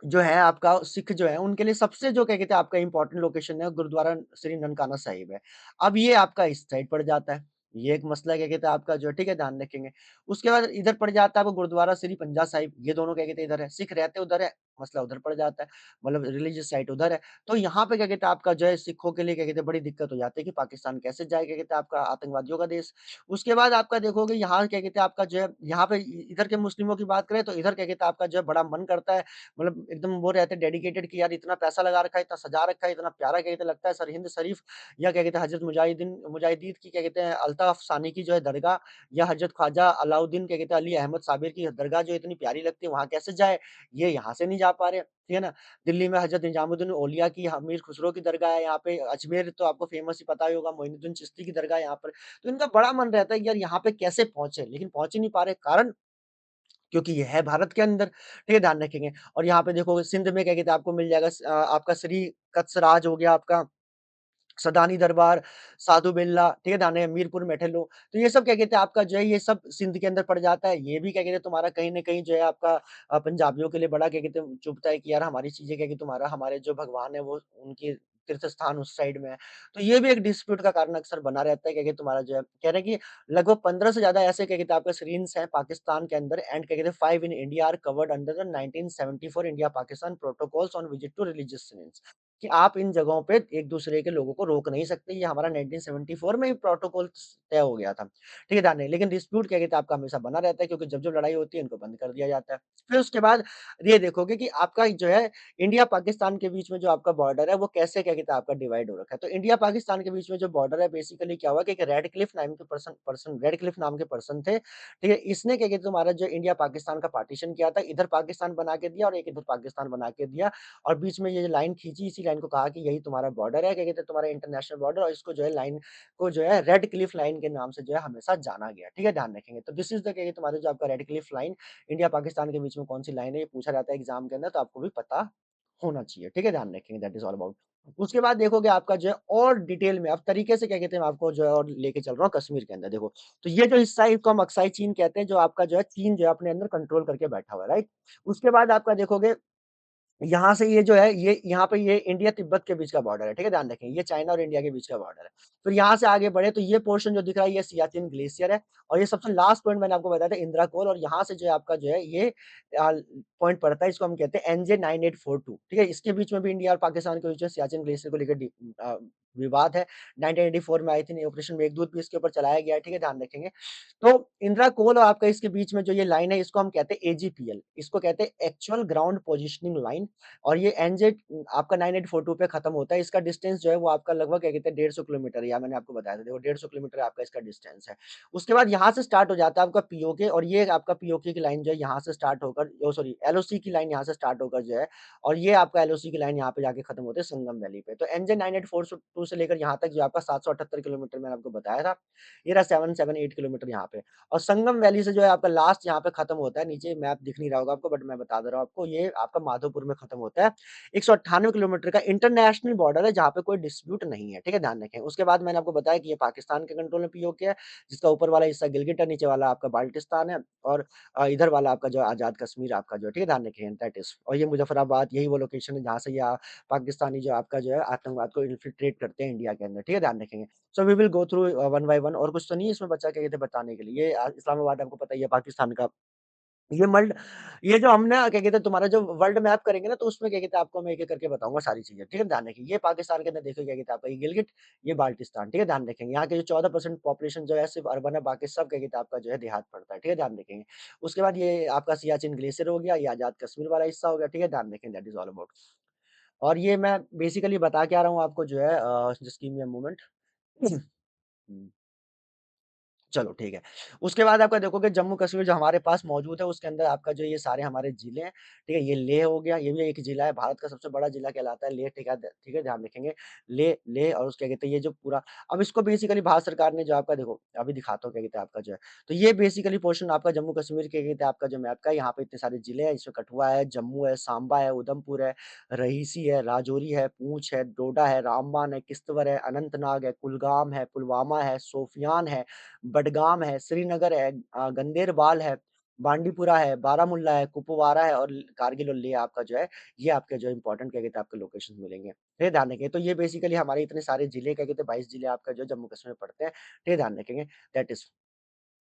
जो है आपका सिख जो है उनके लिए सबसे जो क्या कहते हैं आपका इम्पोर्टेंट लोकेशन है गुरुद्वारा श्री ननकाना साहिब है। अब ये आपका इस साइड पड़ जाता है। ये एक मसला क्या कहते हैं आपका जो है ठीक है ध्यान रखेंगे। उसके बाद इधर पड़ जाता है आपको गुरुद्वारा श्री पंजा साहिब, ये दोनों क्या कहते हैं इधर है, सिख रहते उधर है, मसला उधर पड़ जाता है, मतलब रिलीजियस साइट उधर है। तो यहाँ पे क्या कहते हैं आपका जो है सिखों के लिए क्या कहते हैं बड़ी दिक्कत हो जाती है कि पाकिस्तान कैसे जाए क्या कहते हैं आपका आतंकवादियों का देश। उसके बाद आपका देखोगे यहाँ क्या कहते हैं आपका जो है यहाँ पे इधर के मुस्लिमों की बात करें तो इधर क्या कहते हैं आपका जो है बड़ा मन करता है, मतलब एकदम वो रहते हैं डेडिकेटेड कि यार इतना पैसा लगा रखा है, इतना सजा रखा है, इतना प्यारा क्या कहते हैं लगता है सरहिंद शरीफ या क्या कहते हैं हज़रत मुजाहिदीन की क्या कहते हैं अल्ताफ सानी की जो है दरगाह या हज़रत ख्वाजा अलाउद्दीन क्या कहते हैं अली अहमद साबिर की दरगाह जो इतनी प्यारी लगती है, वहाँ कैसे जाए? ये यहाँ से नहीं जा पा रहे, ठीक है ना? दिल्ली में हज़रत निजामुद्दीन औलिया की अमीर खुसरो की दरगाह है यहाँ पे, अजमेर तो आपको फ़ेमस ही पता ही होगा, मोइनुद्दीन चिश्ती की दरगाह है यहाँ पर। तो इनका बड़ा मन रहता है कि यार यहाँ पे कैसे पहुँचे? लेकिन पहुँच ही नहीं पा रहे, कारण क्योंकि ये है भारत के अंदर, ठीक है? ध्यान रखेंगे और यहाँ पे देखोगे सिंध में क्या कहते हैं आपको मिल जाएगा आपका श्री कच्छराज हो गया आपका सदानी दरबार, साधु बिरला, ठीक है, दाने मीरपुर मेठेलो, तो ये सब क्या कहते हैं आपका जो है ये सब सिंध के अंदर पड़ जाता है। ये भी क्या कहते हैं तुम्हारा कहीं न कहीं जो है आपका पंजाबियों के लिए बड़ा क्या कहते हैं चुभता है कि यार हमारी चीज़ें क्या कि तुम्हारा हमारे जो भगवान है वो उनके तीर्थ स्थान उस साइड में है। तो ये भी एक डिस्प्यूट का कारण अक्सर बना रहता है क्या कि तुम्हारा जो है कह रहे हैं कि लगभग 15 से ज़्यादा ऐसे क्या कहते हैं आपके सीरीन्स हैं पाकिस्तान के अंदर एंड क्या कहते हैं 5 in India are covered under the 1974 India Pakistan protocols on visit to religious shrines. कि आप इन जगहों पे एक-दूसरे के लोगों को रोक नहीं सकते, ये हमारा 1974 में ही प्रोटोकॉल तय हो गया था। ठीक है ध्यान रहे लेकिन डिस्प्यूट क्या कहते हैं आपका हमेशा बना रहता है क्योंकि जब-जब लड़ाई होती है इनको बंद कर दिया जाता है। फिर उसके बाद ये देखोगे कि आपका जो है इंडिया-पाकिस्तान के बीच में जो आपका बॉर्डर है वो कैसे क्या कहते हैं आपका डिवाइड हो रखा है। तो इंडिया-पाकिस्तान के बीच में जो बॉर्डर है बेसिकली क्या हुआ कि एक रेडक्लिफ नाम के रेडक्लिफ नाम के पर्सन थे, ठीक है? इसने क्या कहते हैं तुम्हारा जो इंडिया-पाकिस्तान का पार्टीशन किया था, इधर पाकिस्तान बना के दिया और एक इधर पाकिस्तान बना के दिया और बीच में ये जो लाइन खींची, इसी लाइन को कहा कि यही तुम्हारा बॉर्डर है, क्या कहते हैं तुम्हारा इंटरनेशनल बॉर्डर और इसको जो है लाइन को जो है रेड क्लिफ लाइन के नाम से जो है हमेशा जाना गया, ठीक है? ध्यान रखेंगे। तो दिस इज़ द क्या कहते हैं तुम्हारा जो आपका रेड क्लिफ लाइन इंडिया-पाकिस्तान के बीच में कौन-सी लाइन है, ये पूछा जाता है एग्ज़ाम के अंदर तो आपको भी पता होना चाहिए, ठीक है? ध्यान रखेंगे दैट इज़ ऑल अबाउट। उसके बाद देखोगे आपका जो है और डिटेल में अब तरीके से क्या कहते हैं मैं आपको जो है और लेके चल रहा हूँ कश्मीर के अंदर देखो। तो ये जो हिस्सा है इसको हम अक्साई चीन कहते हैं जो आपका जो है चीन जो है अपने अंदर कंट्रोल करके बैठा हुआ है, राइट? उसके बाद आपका देखोगे यहाँ से ये जो है, ये यहाँ पे ये इंडिया-तिब्बत के बीच का बॉर्डर है, ठीक है? ध्यान रखें, ये चाइना और इंडिया के बीच का बॉर्डर है। फिर यहाँ से आगे बढ़े तो ये पोर्शन जो दिख रहा है, ये सियाचिन ग्लेशियर है और ये सबसे लास्ट पॉइंट मैंने आपको बताया था इंदिरा कोल और यहाँ से जो है आपका जो है ये पॉइंट पड़ता है, इसको हम कहते हैं एनजे 9842 ठीक है? इसके बीच में भी इंडिया और पाकिस्तान के बीच में सियाचिन ग्लेशियर को लेकर विवाद है। 1984 में आई थी ऑपरेशन मेघदूत भी इसके ऊपर चलाया गया है, ठीक है? ध्यान रखेंगे। तो इंदिरा कोल और आपका इसके बीच में जो ये लाइन है, इसको हम कहते हैं एजीपीएल, इसको कहते हैं एक्चुअल ग्राउंड पोजिशनिंग लाइन और ये एनजेड आपका 9842 पे खत्म होता है। इसका डिस्टेंस जो है वो आपका लगभग क्या कहते हैं 150 किलोमीटर या मैंने आपको बताया था देखो 150 किलोमीटर आपका इसका डिस्टेंस है। उसके बाद यहाँ से स्टार्ट हो जाता है आपका पीओके और ये आपका पीओके की लाइन जो है यहाँ से स्टार्ट होकर ओ सॉरी एलओसी की लाइन यहाँ से स्टार्ट होकर जो है और ये आपका एलओसी की लाइन यहाँ पे जाके खत्म होते हैं संगम वैली पे। तो एनजे 9842 से लेकर यहाँ तक जो आपका 778 किलोमीटर मैंने आपको बताया था। ये रहा 778 किलोमीटर यहाँ पे और संगम वैली से जो है आपका लास्ट यहाँ पे खत्म होता है। नीचे मैप दिख नहीं रहा होगा आपको बट मैं बता दे रहा हूँ आपको ये आपका माधोपुर में खत्म होता है। 198 किलोमीटर का इंटरनेशनल बॉर्डर है जहाँ पे कोई डिस्प्यूट नहीं है, ठीक है? ध्यान रखें। उसके बाद मैंने आपको बताया कि ये पाकिस्तान के कंट्रोल में पीओके है, जिसका ऊपर वाला हिस्सा गिलगिट है, नीचे वाला आपका बाल्टिस्तान है और इधर वाला आपका जो आज़ाद कश्मीर आपका जो है, ठीक है? ध्यान रखें दैट इज़ और ये मुज़फ़्फ़राबाद यही वो लोकेशन है जहाँ से ये पाकिस्तानी जो आपका जो है आतंकवाद को इन्फिल्ट्रेट करते हैं इंडिया के अंदर, ठीक है? ध्यान रखेंगे। So we will go through one by one और कुछ तो नहीं है इसमें बचा क्या कहते हैं बताने के लिए। ये इस्लामाबाद आपको पता ही है पाकिस्तान का ये मल्ड ये जो हम ना क्या कहते हैं तुम्हारा जो वर्ल्ड मैप करेंगे ना तो उसमें क्या कहते हैं आपको मैं एक-एक करके बताऊँगा सारी चीज़ें, ठीक है? ध्यान रखिए। ये पाकिस्तान के अंदर देखिए क्या कहते हैं आपका ये गिलगिट, ये बाल्टिस्तान, ठीक है? ध्यान रखेंगे। यहाँ के जो 14% पॉपुलेशन जो है सिर्फ़ अर्बन है, बाकी सब क्या कहते हैं आपका जो है देहात पड़ता है, ठीक है? ध्यान रखेंगे। उसके बाद ये आपका सियाचिन ग्लेशियर हो गया, ये आज़ाद कश्मीर वाला हिस्सा हो गया, ठीक है? ध्यान रखें दैट इज़ ऑल अबाउट। और ये मैं बेसिकली बता के आ रहा हूँ आपको जो है just give me a moment. हुँ। चलो ठीक है। उसके बाद आपका देखोगे जम्मू-कश्मीर जो हमारे पास मौजूद है उसके अंदर आपका जो ये सारे हमारे ज़िले हैं, ठीक है? ये लेह हो गया, ये भी एक ज़िला है, भारत का सबसे बड़ा ज़िला कहलाता है लेह, ठीक है? ध्यान रखेंगे। लेह लेह और उसको क्या कहते हैं ये जो पूरा अब इसको बेसिकली भारत सरकार ने जो आपका देखो, अभी दिखाता हूँ क्या कहते हैं आपका जो है, तो ये बेसिकली पोर्शन आपका जम्मू-कश्मीर क्या कहते हैं आपका जो मैप का है, यहाँ पे इतने सारे ज़िले हैं, इसमें कठुआ है, जम्मू है, सांबा है, उधमपुर है, रईसी है, राजौरी है, पूंछ है, डोडा है, रामबान है, किश्तवाड़ है, अनंतनाग है, कुलगाम है, पुलवामा है, शोपियान है, बडगाम है, श्रीनगर है गंदेरबाल है, बांडीपुरा है, बारामुल्ला है, कुपवारा है और कारगिल और लेह आपका जो है, ये आपके जो इम्पोर्टेंट क्या कहते हैं आपको लोकेशन मिलेंगे। ठीक है, ध्यान रखें। तो ये बेसिकली हमारे इतने सारे जिले क्या कहते हैं 22 जिले आपका जो जम्मू कश्मीर में पड़ते हैं। ठीक है, ध्यान रखेंगे दैट इज़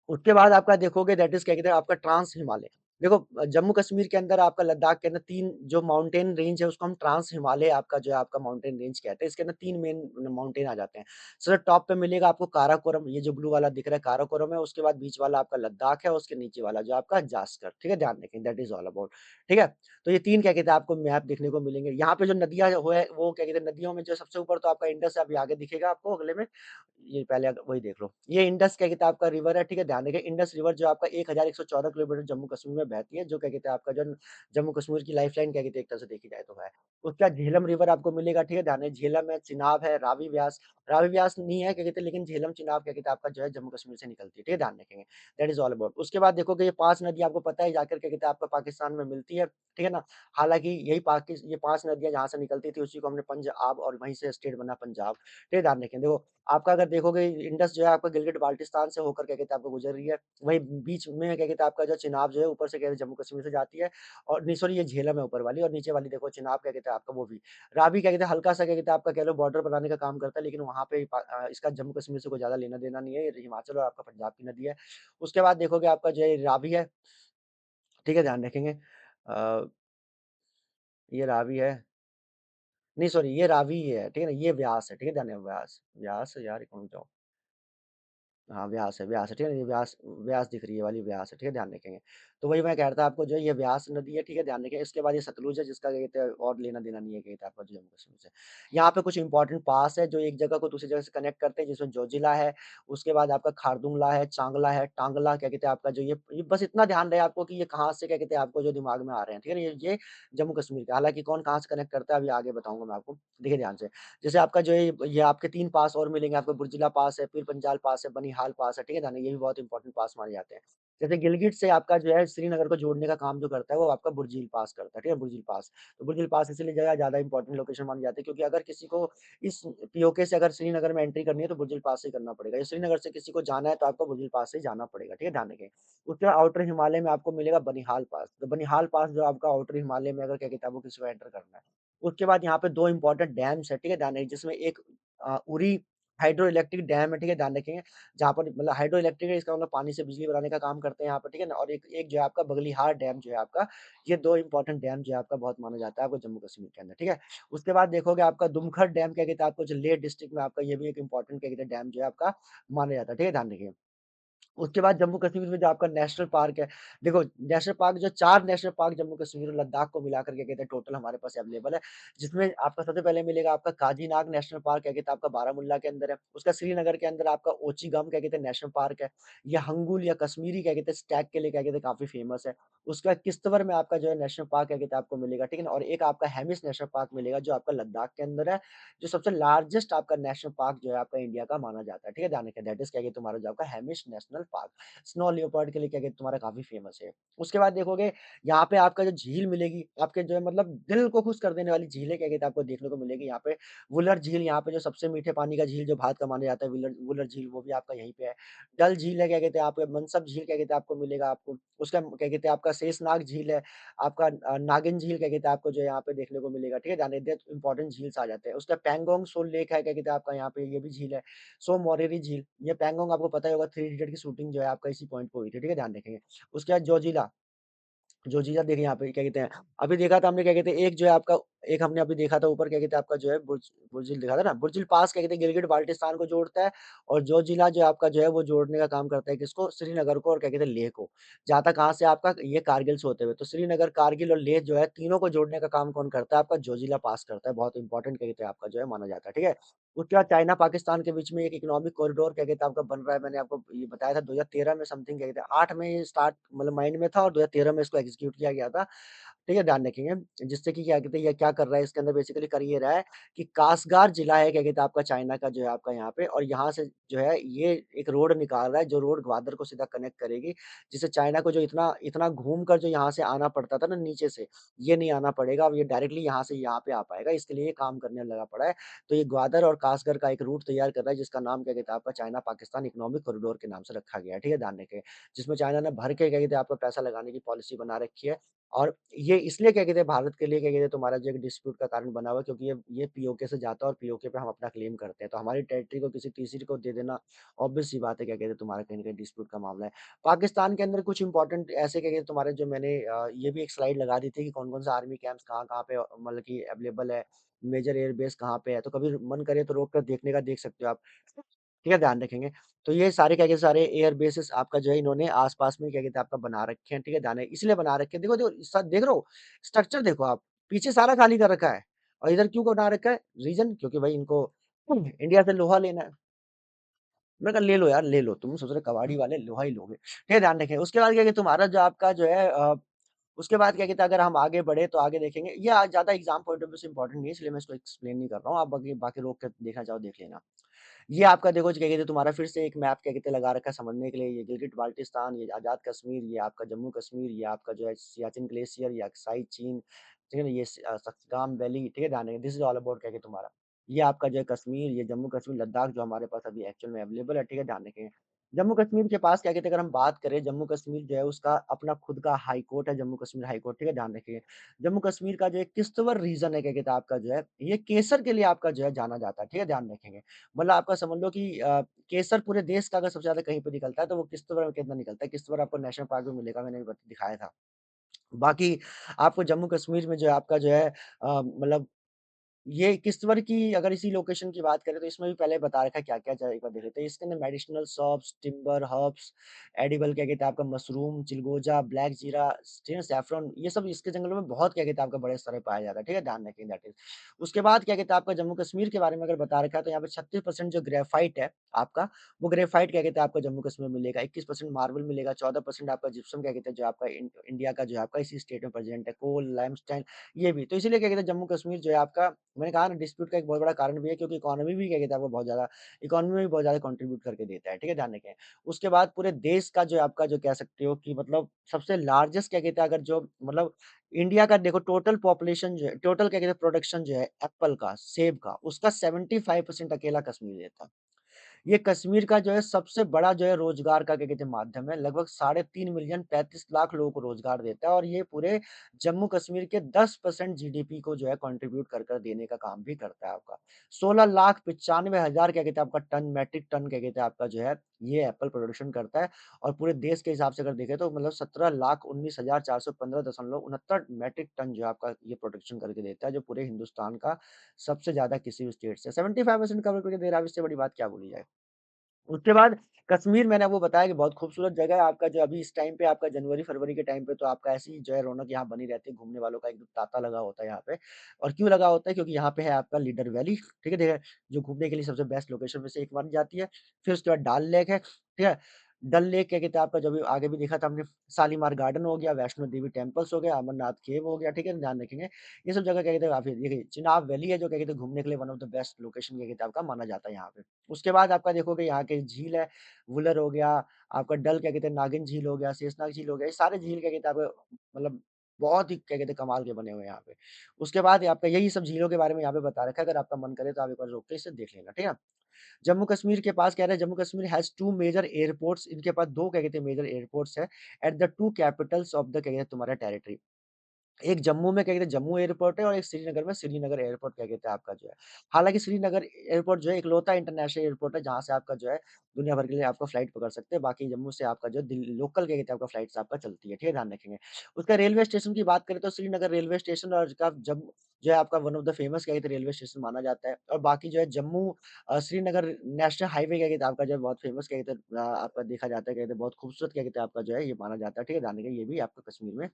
उसके बाद आपका देखोगे दैट इज़ क्या कहते हैं आपका ट्रांस हिमालय। देखो जम्मू कश्मीर के अंदर आपका लद्दाख के अंदर 3 जो माउंटेन रेंज है उसको हम ट्रांस हिमालय आपका जो है आपका माउंटेन रेंज कहते हैं। इसके अंदर 3 मेन माउंटेन आ जाते हैं। सबसे टॉप पे मिलेगा आपको काराकोरम ये जो ब्लू वाला दिख रहा है काराकोरम है, उसके बाद बीच वाला आपका लद्दाख है, उसके नीचे वाला जो आपका जास्कर, ठीक है? ध्यान रखें दैट इज़ ऑल अबाउट ठीक है? तो ये 3 क्या कहते हैं आपको मैप देखने को मिलेंगे। यहाँ पे जो नदियाँ वो है वो क्या कहते हैं नदियों में जो सबसे ऊपर तो आपका इंडस है, अभी आगे दिखेगा आपको अगले में। ये पहले वही देख लो। ये इंडस क्या कहते हैं आपका रिवर है, ठीक है? ध्यान रखिए इंडस रिवर जो आपका 1114 किलोमीटर जम्मू कश्मीर में बहती है, जो क्या कहते हैं आपका जो जम्मू कश्मीर की लाइफलाइन क्या कहते हैं एक तरह से देखी जाए तो है। उसके बाद झेलम रिवर आपको मिलेगा, ठीक है? ध्यान रहे झेलम है, चिनाब है, रावी व्यास नहीं है क्या कहते हैं लेकिन झेलम, चिनाब क्या कहते हैं आपका जो है जम्मू कश्मीर से निकलती है, ठीक है? ध्यान रखेंगे। That is all about. उसके बाद देखोगे ये 5 नदी आपको पता है जाकर क्या कहते हैं आपका पाकिस्तान में मिलती है, ठीक है ना? हालाँकि ये 5 नदियाँ जहाँ से निकलती थी उसी को हमने पंजाब और वहीं से स्टेट बना पंजाब। ठीक है? ध्यान रखें। देखो आपका अगर देखोगे इंडस जो है आपका गिलगिट-बाल्टिस्तान से होकर क्या कहते हैं आपको गुज़र रही है। वहीं बीच में क्या कहते हैं आपका जो चिनाब जो है ऊपर से क्या है जम्मू कश्मीर से जाती है और नहीं सॉरी ये झेलम है ऊपर वाली और नीचे वाली देखो चिनाब क्या कहते हैं आपका वो भी। रावी क्या कहते हैं हल्का-सा क्या कहते हैं आपका कह लो बॉर्डर बनाने का काम करता है लेकिन वहाँ पे इसका जम्मू कश्मीर से कोई ज़्यादा लेना-देना नहीं है। ये हिमाचल और आपका पंजाब की नदी है। उसके बाद देखोगे आपका जो है रावी है, ठीक है? ध्यान रखेंगे। ये रावी है नहीं सॉरी ये रावी है, ठीक है ना? ये व्यास है, ठीक है? ध्यान रहे व्यास, व्यास यार ये कौन सा हाँ, व्यास है, ठीक है ना? ये व्यास व्यास दिख रही है वाली व्यास है, ठीक है? ध्यान रखेंगे। तो वही मैं कह रहा था आपको जो है ये व्यास नदी है, ठीक है? ध्यान रखें। इसके बाद ये सतलुज है जिसका क्या कहते हैं और लेना-देना नहीं है क्या कहते हैं आपका जो जम्मू कश्मीर से। यहाँ पे कुछ इंपॉर्टेंट पास है जो एक जगह को दूसरी जगह से कनेक्ट करते हैं जिसमें जोजिला है, उसके बाद आपका खारदुंगला है, चांगला है, टांगला क्या कहते हैं आपका जो ये बस इतना ध्यान रहे आपको कि ये कहाँ से क्या कहते हैं आपको जो दिमाग में आ रहे हैं, ठीक है ना? ये जम्मू कश्मीर का हालाँकि कौन कहाँ से कनेक्ट करता है अभी आगे बताऊँगा मैं आपको, देखिए ध्यान से। जैसे आपका जो है ये आपके 3 पास और मिलेंगे आपको बुर्जिला पास है, पीर पंजाल पास है, बनिहाल पास है, ठीक है ध्यान रखिए ये भी बहुत इंपॉर्टेंट पास माने जाते हैं। जैसे गिलगित से आपका जो है श्रीनगर को जोड़ने का काम जो करता है वो आपका बुर्जिल पास करता है, ठीक है? बुर्जिल पास। तो बुर्जिल पास इसीलिए जगह ज़्यादा इंपॉर्टेंट लोकेशन मानी जाती है क्योंकि अगर किसी को इस पीओके से अगर श्रीनगर में एंट्री करनी है तो बुर्जिल पास से ही करना पड़ेगा। या श्रीनगर से किसी को जाना है तो आपको बुर्जिल पास से ही जाना पड़ेगा, ठीक है? ध्यान रखें। उसके बाद आउटर हिमालय में आपको मिलेगा बनिहाल पास। तो बनिहाल पास जो आपका आउटर हिमालय में अगर क्या कहते हैं आपको किसी को एंटर करना है। उसके बाद यहाँ पे 2 इम्पोर्टेंट डैम्स है, ठीक है? ध्यान रखिए जिसमें एक उरी हाइड्रो इलेक्ट्रिक डैम है, ठीक है? ध्यान रखेंगे, जहाँ पर मतलब हाइड्रो इलेक्ट्रिक है इसका मतलब पानी से बिजली बनाने का काम करते हैं यहाँ पर, ठीक है ना? और एक एक जो है आपका बगलिहार डैम जो है आपका, ये 2 इम्पोर्टेंट डैम जो है आपका बहुत माना जाता है आपको जम्मू कश्मीर के अंदर, ठीक है? उसके बाद देखोगे आपका दुमखर डैम क्या कहते हैं आपको जो लेह डिस्ट्रिक्ट में आपका ये भी एक इम्पोर्टेंट क्या कहते हैं डैम जो है आपका माना जाता है, ठीक है? ध्यान रखिए। उसके बाद जम्मू कश्मीर में जो आपका नेशनल पार्क है, देखो नेशनल पार्क जो 4 नेशनल पार्क जम्मू कश्मीर और लद्दाख को मिलाकर के कहते हैं टोटल हमारे पास अवेलेबल है, जिसमें आपका सबसे पहले मिलेगा आपका काजीनाग नेशनल पार्क क्या कहते हैं आपका बारामूला के अंदर है, उसका श्रीनगर के अंदर आपका ओचीगम क्या कहते हैं नेशनल पार्क है, या हंगुल या कश्मीरी क्या कहते हैं स्टैग के लिए क्या कहते हैं काफ़ी फेमस है। उसके बाद किश्तवाड़ में आपका जो है नेशनल पार्क क्या कहते हैं आपको मिलेगा, ठीक है ना? और एक आपका हेमिस नेशनल पार्क मिलेगा जो आपका लद्दाख के अंदर है, जो सबसे लार्जेस्ट आपका नेशनल पार्क जो है आपका इंडिया का माना जाता है, ठीक है? ध्यान रखें दैट इज़ क्या कहते हैं तुम्हारा जो आपका Hemis national park. Snow leopard के लिए क्या कहते हैं तुम्हारा काफ़ी फ़ेमस है। उसके बाद देखोगे यहाँ पे आपका जो झील मिलेगी, आपके जो है मतलब दिल को खुश कर देने वाली झीलें क्या कहते हैं आपको देखने को मिलेगी यहाँ पे। वुलर झील यहाँ पे जो सबसे मीठे पानी का झील जो भारत का माना जाता है वुलर वुलर झील वो भी आपका यहीं पे है। डल झील है क्या कहते हैं आपको मनसब झील क्या कहते हैं आपको मिलेगा आपको। उसका क्या कहते हैं आपका शेषनाग झील है, आपका नागिन झील क्या कहते हैं आपको जो है यहाँ पे देखने को मिलेगा, ठीक है? ध्यान रखिए इंपॉर्टेंट झील्स आ जाते हैं। उसका पैंगोंग सो लेक है क्या कहते हैं आपका यहाँ पे ये भी झील है। सो मोरेरी झील, ये पैंगोंग आपको पता ही होगा थ्री इडियट की शूटिंग जो है आपका इसी पॉइंट पे हुई थी, ठीक है? ध्यान रखेंगे। उसके बाद जोजिला, जोजिला देखिए यहाँ पे क्या कहते हैं, अभी देखा था हमने क्या कहते हैं एक जो है आपका एक हमने अभी देखा था ऊपर क्या कहते हैं आपका जो है बुर्जिल दिखा था ना, बुर्जिल पास क्या कहते हैं गिलगिट-बाल्टिस्तान को जोड़ता है और जोजिला जो आपका जो है वो जोड़ने का काम करता है किसको? श्रीनगर को और क्या कहते हैं लेह को। जाता कहाँ से आपका ये कारगिल से होते हुए, तो श्रीनगर, कारगिल और लेह जो है तीनों को जोड़ने का काम कौन करता है? आपका जोजिला पास करता है, बहुत इंपॉर्टेंट क्या कहते हैं आपका जो है माना जाता है, ठीक है? उसके बाद चाइना पाकिस्तान के बीच में एक इकोनॉमिक कॉरिडोर क्या कहते हैं आपका बन रहा है, मैंने आपको ये बताया था 2013 में समथिंग क्या कहते हैं 8 में ये स्टार्ट मतलब माइंड में था और 2013 में इसको एग्जीक्यूट किया गया था। ठीक है, ध्यान रखेंगे। जिससे कि क्या कहते हैं ये क्या कर रहा है इसके अंदर बेसिकली कर ये रहा है कि कासगार जिला है क्या कहते हैं आपका चाइना का जो है आपका यहाँ पे और यहाँ से जो है ये एक रोड निकाल रहा है जो रोड ग्वादर को सीधा कनेक्ट करेगी, जिससे चाइना को जो इतना इतना घूम कर जो यहाँ से आना पड़ता था ना नीचे से, ये नहीं आना पड़ेगा। अब ये डायरेक्टली यहाँ से यहाँ पे आ पाएगा, इसके लिए ये काम करने लगा पड़ा है। तो ये ग्वादर और कासगढ़ का एक रूट तैयार कर रहा है जिसका नाम क्या कहते हैं आपका चाइना पाकिस्तान इकोनॉमिक कॉरिडोर के नाम से रखा गया है, ठीक है? ध्यान रखें। जिसमें चाइना ने भर के क्या कहते हैं आपको पैसा लगाने की पॉलिसी बना रखी है और ये इसलिए क्या कहते हैं भारत के लिए क्या कहते हैं तुम्हारा जो एक डिस्प्यूट का कारण बना हुआ है क्योंकि ये पीओके से जाता है और पीओके पे हम अपना क्लेम करते हैं। तो हमारी टेरिटरी को किसी तीसरे को दे देना ऑब्वियस सी बात है क्या कहते हैं तुम्हारा कहीं न कहीं डिस्प्यूट का मामला है। पाकिस्तान के अंदर कुछ इंपॉर्टेंट ऐसे क्या कहते हैं तुम्हारे जो मैंने ये भी एक स्लाइड लगा दी थी कि कौन-कौन सा आर्मी कैंप्स कहाँ-कहाँ पे मतलब कि अवेलेबल है, मेजर एयर बेस कहाँ पे है, तो कभी मन करे तो रोक कर देखने का देख सकते हो आप। ठीक है, ध्यान रखेंगे। तो ये सारे क्या कहते हैं सारे एयर बेसेस आपका जो है इन्होंने आस-पास में क्या कहते हैं आपका बना रखे हैं, ठीक है, ध्यान है इसलिए बना रखे हैं। देखो देखो स देख रहे हो, स्ट्रक्चर देखो आप, पीछे सारा खाली कर रखा है और इधर क्यों बना रखा है? रीज़न क्योंकि भाई इनको इंडिया से लोहा लेना है। मैंने कहा ले लो यार, ले लो। तुम सोच रहे कबाड़ी वाले लोहा ही लोगे। ठीक है, ध्यान रखें। उसके बाद क्या है कि तुम्हारा जो आपका जो है उसके बाद क्या कहते हैं अगर हम आगे बढ़े तो आगे देखेंगे ये आज ज़्यादा एग्ज़ाम पॉइंट ऑफ व्यू से इम्पोर्टेंट नहीं है इसलिए मैं इसको एक्सप्लेन नहीं कर रहा हूँ। आप बाकी बाकी रोक के देखना चाहो देख लेना। ये आपका देखो क्या कहते हैं तुम्हारा फिर से एक मैप क्या कहते हैं लगा रखा है समझने के लिए ये गिलगिट-बाल्टिस्तान, ये आज़ाद कश्मीर, ये आपका जम्मू-कश्मीर, ये आपका जो है सियाचिन ग्लेशियर, ये अक्साई चीन, ठीक है ना? ये सक्सगाम वैली, ठीक है? ध्यान रखें दिस इज़ ऑल अबाउट क्या कहते हैं तुम्हारा। ये आपका जो है कश्मीर, ये जम्मू-कश्मीर, लद्दाख जो हमारे पास अभी एक्चुअल में अवेलेबल है, ठीक है? ध्यान रखें। जम्मू-कश्मीर के पास क्या कहते हैं अगर हम बात करें जम्मू-कश्मीर जो है उसका अपना खुद का हाई कोर्ट है जम्मू-कश्मीर हाई कोर्ट, ठीक है? ध्यान रखिए। जम्मू-कश्मीर का जो एक किश्तवाड़ रीजन है क्या कहते हैं आपका जो है, ये केसर के लिए आपका जो है जाना जाता है, ठीक है? ध्यान रखेंगे। मतलब आपका समझ लो कि केसर पूरे देश का अगर सबसे ज़्यादा कहीं पे निकलता है तो वो किश्तवाड़ के अंदर निकलता है। किश्तवाड़ आपको नेशनल पार्क में मिलेगा, मैंने भी बत दिखाया था। बाकी आपको जम्मू-कश्मीर में जो है आपका जो है मतलब ये किश्तवाड़ की अगर इसी लोकेशन की बात करें तो इसमें भी पहले बता रखा है क्या-क्या चाहिए एक बार देख लेते हैं। इसके अंदर medicinal shops, timber, herbs, edible क्या कहते हैं आपका मशरूम, चिलगोजा, ब्लैक जीरा, ठीक है, सैफरन ये सब इसके जंगलों में बहुत क्या कहते हैं आपका बड़े स्तर पे पाया जाता है, ठीक है? ध्यान रखें दैट इज़। उसके बाद क्या कहते हैं आपका जम्मू कश्मीर के बारे में अगर बता रखा है तो यहाँ पे 36% जो ग्रेफ़ाइट है आपका, वो ग्रेफ़ाइट क्या कहते हैं आपको जम्मू कश्मीर में मिलेगा, 21% मार्बल मिलेगा, 14% आपका जिप्सम क्या कहते हैं जो आपका इंडिया का जो है आपका इसी स्टेट में प्रेज़ेंट है, कोल, लाइमस्टाइन ये भी। तो इसीलिए क्या कहते हैं जम्मू कश्मीर जो है आपका मैंने कहा ना डिस्प्यूट का एक बहुत बड़ा कारण भी है क्योंकि इकोनॉमी भी क्या कहते हैं आपको बहुत ज़्यादा इकोनॉमी में भी बहुत ज़्यादा कंट्रीब्यूट करके देता है, ठीक है? ध्यान रखें। उसके बाद पूरे देश का जो है आपका जो कह सकते हो कि मतलब सबसे लार्जेस्ट क्या कहते हैं अगर जो मतलब इंडिया का देखो टोटल पॉपुलेशन जो है टोटल क्या कहते हैं प्रोडक्शन जो है एप्पल का, सेब का, उसका 75% अकेला कश्मीर देता है। ये कश्मीर का जो है सबसे बड़ा जो है रोज़गार का क्या कहते हैं माध्यम है। लगभग साढ़े 3 मिलियन 35 लाख लोगों को रोज़गार देता है और ये पूरे जम्मू-कश्मीर के 10% जीडीपी को जो है कंट्रीब्यूट कर देने का काम भी करता है आपका। 16 लाख 95 हज़ार क्या कहते हैं आपका टन मैट्रिक टन क्या कहते हैं आपका जो है ये एप्पल प्रोडक्शन करता है और पूरे देश के हिसाब से अगर देखें तो मतलब 17 लाख 19,415.69 मैट्रिक टन जो है आपका ये प्रोडक्शन करके देता है जो पूरे हिंदुस्तान का सबसे ज़्यादा किसी भी स्टेट से 75% कवर करके दे रहा है, अब इससे बड़ी बात क्या बोली जाए। उसके बाद कश्मीर मैंने आपको बताया कि बहुत खूबसूरत जगह है आपका जो अभी इस टाइम पे आपका जनवरी-फरवरी के टाइम पे तो आपका ऐसी ही जो है रौनक यहाँ बनी रहती है, घूमने वालों का एकदम तांता लगा होता है यहाँ पे। और क्यों लगा होता है? क्योंकि यहाँ पे है आपका लीडर वैली, ठीक है? जो घूमने के लिए सबसे बेस्ट लोकेशन में से एक मानी जाती है। फिर उसके बाद डल लेक है, ठीक है? डल लेक क्या कहते हैं आपका जो अभी आगे भी देखा था हमने, शालीमार गार्डन हो गया, वैष्णो देवी टेम्पल्स हो गया, अमरनाथ केव हो गया, ठीक है? ध्यान रखेंगे। ये सब जगह क्या कहते हैं काफ़ी देखिए चिनाब वैली है जो क्या कहते हैं घूमने के लिए one of the best location क्या कहते हैं आपका माना जाता है यहाँ पे। उसके बाद आपका देखोगे यहाँ के झील है, वुलर हो गया, आपका डल क्या कहते हैं नागिन झील हो गया, शेषनाग झील हो गया, ये सारे झील क्या कहते हैं आपको मतलब बहुत ही क्या कहते हैं कमाल के बने हुए हैं यहाँ पे। उसके बाद आपका यही सब झीलों के बारे में यहाँ पे बता रखा है, अगर आपका मन करे तो आप एक बार रोक के इसे देख लेना, ठीक है? जम्मू कश्मीर के पास कह रहे हैं Jammu Kashmir has 2 major airports इनके पास 2 क्या कहते हैं मेजर एयरपोर्ट्स है at the 2 capitals of the क्या कहते हैं तुम्हारा टेरिटरी। एक जम्मू में क्या कहते हैं जम्मू एयरपोर्ट है और एक श्रीनगर में श्रीनगर एयरपोर्ट क्या कहते हैं आपका जो है। हालाँकि श्रीनगर एयरपोर्ट जो है इकलौता इंटरनेशनल एयरपोर्ट है जहाँ से आपका जो है दुनिया भर के लिए आपका फ्लाइट पकड़ सकते हैं। बाकी जम्मू से आपका जो है दिल लोकल क्या कहते हैं आपका फ्लाइट्स आपका चलती है, ठीक है? ध्यान रखेंगे। उसका रेलवे स्टेशन की बात करें तो श्रीनगर रेलवे स्टेशन और का जब जो है आपका वन ऑफ द फेमस क्या कहते हैं रेलवे स्टेशन माना जाता है और बाकी जो है जम्मू श्रीनगर नेशनल हाईवे क्या कहते हैं आपका जो है बहुत फेमस क्या कहते हैं आपका देखा जाता है कहते हैं बहुत खूबसूरत क्या कहते हैं आपका जो है ये माना जाता है, ठीक है? ध्यान रखें ये भी आपका कश्मीर में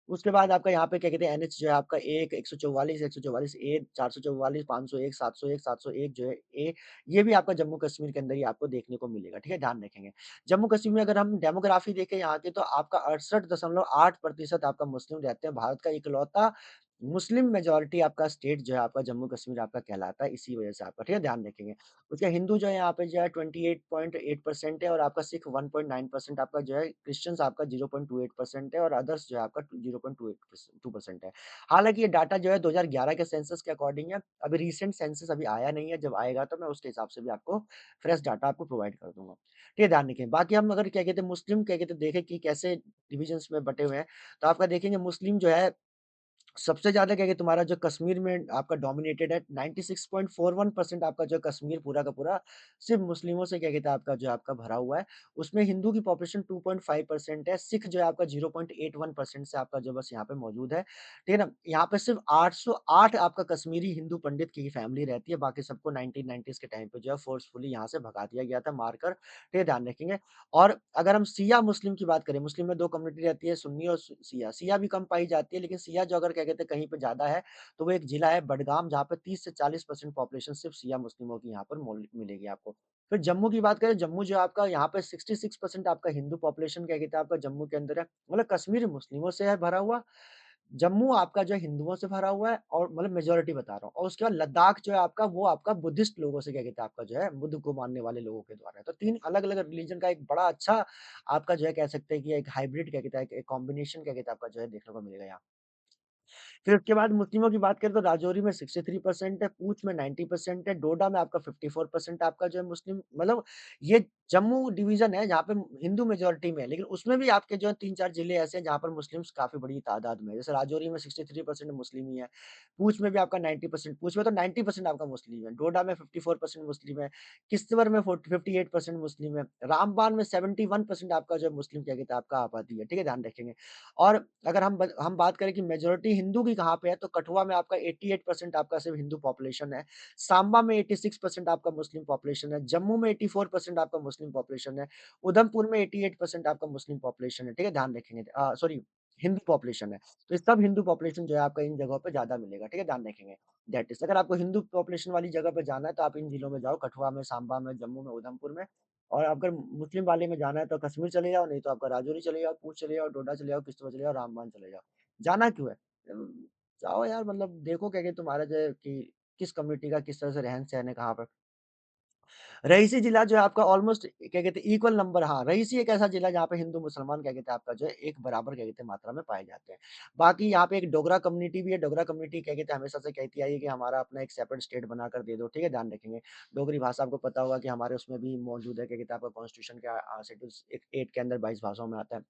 उसके बाद आपका यहाँ पे क्या कहते हैं एनएच जो है आपका 144 ए, 444, 501, 701, 701 जो है ए, ये भी आपका जम्मू-कश्मीर के अंदर ही आपको देखने को मिलेगा, ठीक है? ध्यान रखेंगे। जम्मू-कश्मीर में अगर हम डेमोग्राफी देखें यहाँ की तो आपका 68.8% आपका मुस्लिम रहते हैं। भारत का इकलौता मुस्लिम मेजॉरिटी आपका स्टेट जो है आपका जम्मू-कश्मीर आपका कहलाता है, इसी वजह से आपका ठीक है, ध्यान रखेंगे। उसके हिंदू जो है यहाँ पे जो है 28.8% है और आपका सिख 1.9% आपका जो है, क्रिश्चियंस आपका 0.28% है और अदर्स जो है आपका 0.2% है। हालाँकि ये डाटा जो है 2011 के सेंसस के अकॉर्डिंग है, अभी रिसेंट सेंसस अभी आया नहीं है, जब आएगा तो मैं उसके हिसाब से भी आपको फ्रेश डाटा आपको प्रोवाइड कर दूँगा। ठीक है, ध्यान रखें। बाकी हम अगर क्या कहते हैं मुस्लिम क्या कहते हैं देखें कि कैसे डिविजन्स में बँटे हुए हैं, तो आपका देखेंगे मुस्लिम जो है सबसे ज़्यादा क्या है कि तुम्हारा जो कश्मीर में आपका डोमिनेटेड है 96.41% आपका जो कश्मीर पूरा का पूरा सिर्फ़ मुस्लिमों से क्या कहते हैं आपका जो आपका भरा हुआ है। उसमें हिंदू की पॉपुलेशन 2.5% है, सिख जो है आपका 0.81% से आपका जो बस यहाँ पे मौजूद है। ठीक है ना? यहाँ पे सिर्फ़ 808 आपका कश्मीरी हिंदू पंडित की फैमिली रहती है, बाकी सबको 1990s के टाइम पे जो है फ़ोर्सफुली यहाँ से भगा दिया गया था मारकर। ठीक है, ध्यान रखेंगे। और अगर हम शिया मुस्लिम की बात करें, मुस्लिम में 2 कम्युनिटी रहती है, सुन्नी और शिया। शिया भी कम पाई जाती है, लेकिन शिया जो अगर क्या कहते हैं कहीं पे ज़्यादा है, तो वो एक जिला है बडगाम जहाँ पे 30 से 40% पॉपुलेशन सिर्फ़ शिया मुस्लिमों की यहाँ पर मोल मिलेगी आपको। फिर जम्मू की बात करें, जम्मू जो है आपका यहाँ पे 66% आपका हिंदू पॉपुलेशन क्या कहते हैं आपका जम्मू के अंदर है। मतलब कश्मीर मुस्लिमों से है भरा हुआ, जम्मू आपका जो है हिंदुओं से भरा हुआ है और मतलब मेजॉरिटी बता रहा हूँ और उसके बाद लद्दाख जो है आपका वो आपका बुद्धिस्ट लोगों से क्या कहते हैं आपका जो है बुद्ध को मानने वाले लोगों के द्वारा है। तो 3 अलग-अलग रिलीजन का एक बड़ा अच्छा आपका जो है कह सकते हैं कि एक हाइब्रिड क्या कहते हैं एक कॉम्बिनेशन क्या कहते हैं आपका जो है देखने को मिलेगा यहाँ। फिर उसके बाद मुस्लिमों की बात करें तो राजौरी में 63% है, पूंछ में 90% है, डोडा में आपका 54% आपका जो है मुस्लिम मतलब ये जम्मू डिवीज़न है जहाँ पे हिंदू मेजॉरिटी में है, लेकिन उसमें भी आपके जो है 3-4 जिले ऐसे हैं जहाँ पर मुस्लिम्स काफ़ी बड़ी तादाद में है। जैसे राजौरी में 63% मुस्लिम ही है, पूंछ में भी आपका 90% पूंछ में तो 90% आपका मुस्लिम है, डोडा में 54% मुस्लिम है, किश्तवाड़ में 58% मुस्लिम है, रामबान में 71% आपका जो है मुस्लिम क्या कहते हैं आपका आबादी है, ठीक है? ध्यान रखेंगे। और अगर हम बात करें कि मेजॉरिटी हिंदू की कहाँ पे है, तो कठुआ में आपका 88% आपका सिर्फ हिंदू पॉपुलेशन है, सांबा में 86% आपका मुस्लिम पॉपुलेशन है, जम्मू में 84% आपका मुस्लिम पॉपुलेशन है, उधमपुर में 88% आपका मुस्लिम पॉपुलेशन है, ठीक है? ध्यान रखेंगे सॉरी हिंदू पॉपुलेशन है। तो ये सब हिंदू पॉपुलेशन जो है आपका इन जगहों पे ज़्यादा मिलेगा, ठीक है? ध्यान रखेंगे। दैट इज़ अगर आपको हिंदू पॉपुलेशन वाली जगह पे जाना है, तो आप इन जिलों में जाओ, कठुआ में, सांबा में, जम्मू में, उधमपुर में और अगर मुस्लिम वाले में जाना है तो कश्मीर चले जाओ, नहीं तो आपका राजौरी चले जाओ, पूंछ चले जाओ, डोडा चले जाओ, किश्तवाड़ चले जाओ, रामबान चले जाओ। जाना क्यों है? जाओ यार मतलब देखो क्या-क्या तुम्हारा जो है कि किस कम्युनिटी का किस तरह से रहन-सहन है, कहाँ पर रईसी जिला जो है आपका ऑलमोस्ट क्या कहते हैं इक्वल नंबर हाँ, रईसी एक ऐसा जिला जहाँ पे हिंदू मुसलमान क्या कहते हैं आपका जो है एक बराबर क्या कहते हैं मात्रा में पाए जाते हैं। बाकी यहाँ पे एक डोगरा कम्युनिटी भी है, डोगरा कम्युनिटी क्या कहते हैं हमेशा से कहती आई है कि हमारा अपना एक सेपरेट स्टेट बनाकर दे दो, ठीक है? ध्यान रखेंगे। डोगरी भाषा आपको पता होगा कि हमारे उसमें भी मौजूद है क्या कहते हैं आपका कॉन्स्टिट्यूशन के शेड्यूल 8 के अंदर 22 भाषाओं में आता है।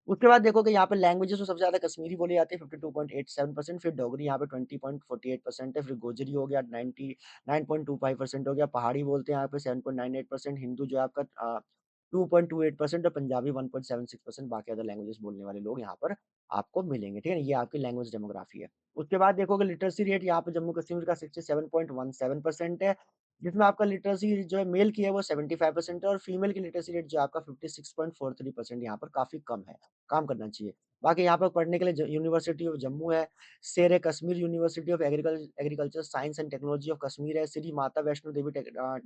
उसके बाद देखोगे यहाँ पे लैंग्वेजेज़ में सबसे ज़्यादा कश्मीरी बोली जाती है 52.87% फिर डोगरी यहाँ पे 20.48% है, फिर गोजरी हो गया 99.25% हो गया, पहाड़ी बोलते हैं यहाँ पे 7.98% हिंदू जो है आपका 2.28% और पंजाबी 1.76% बाकी अदर लैंग्वेजेज़ बोलने वाले लोग यहाँ पर आपको मिलेंगे, ठीक है? ये आपकी लैंग्वेज डेमोग्राफी है। उसके बाद देखोगे लिटरेसी रेट यहाँ पे जम्मू कश्मीर का 67.17% है, जिसमें आपका लिटरेसी जो है मेल की है वो 75% है और फीमेल की लिटरेसी रेट जो है आपका 56.43% यहाँ पर काफ़ी कम है। काम करना चाहिए। बाकी यहाँ पर पढ़ने के लिए यूनिवर्सिटी ऑफ जम्मू है, Sher e Kashmir university of agriculture science and technology of Kashmir है, श्री माता वैष्णो देवी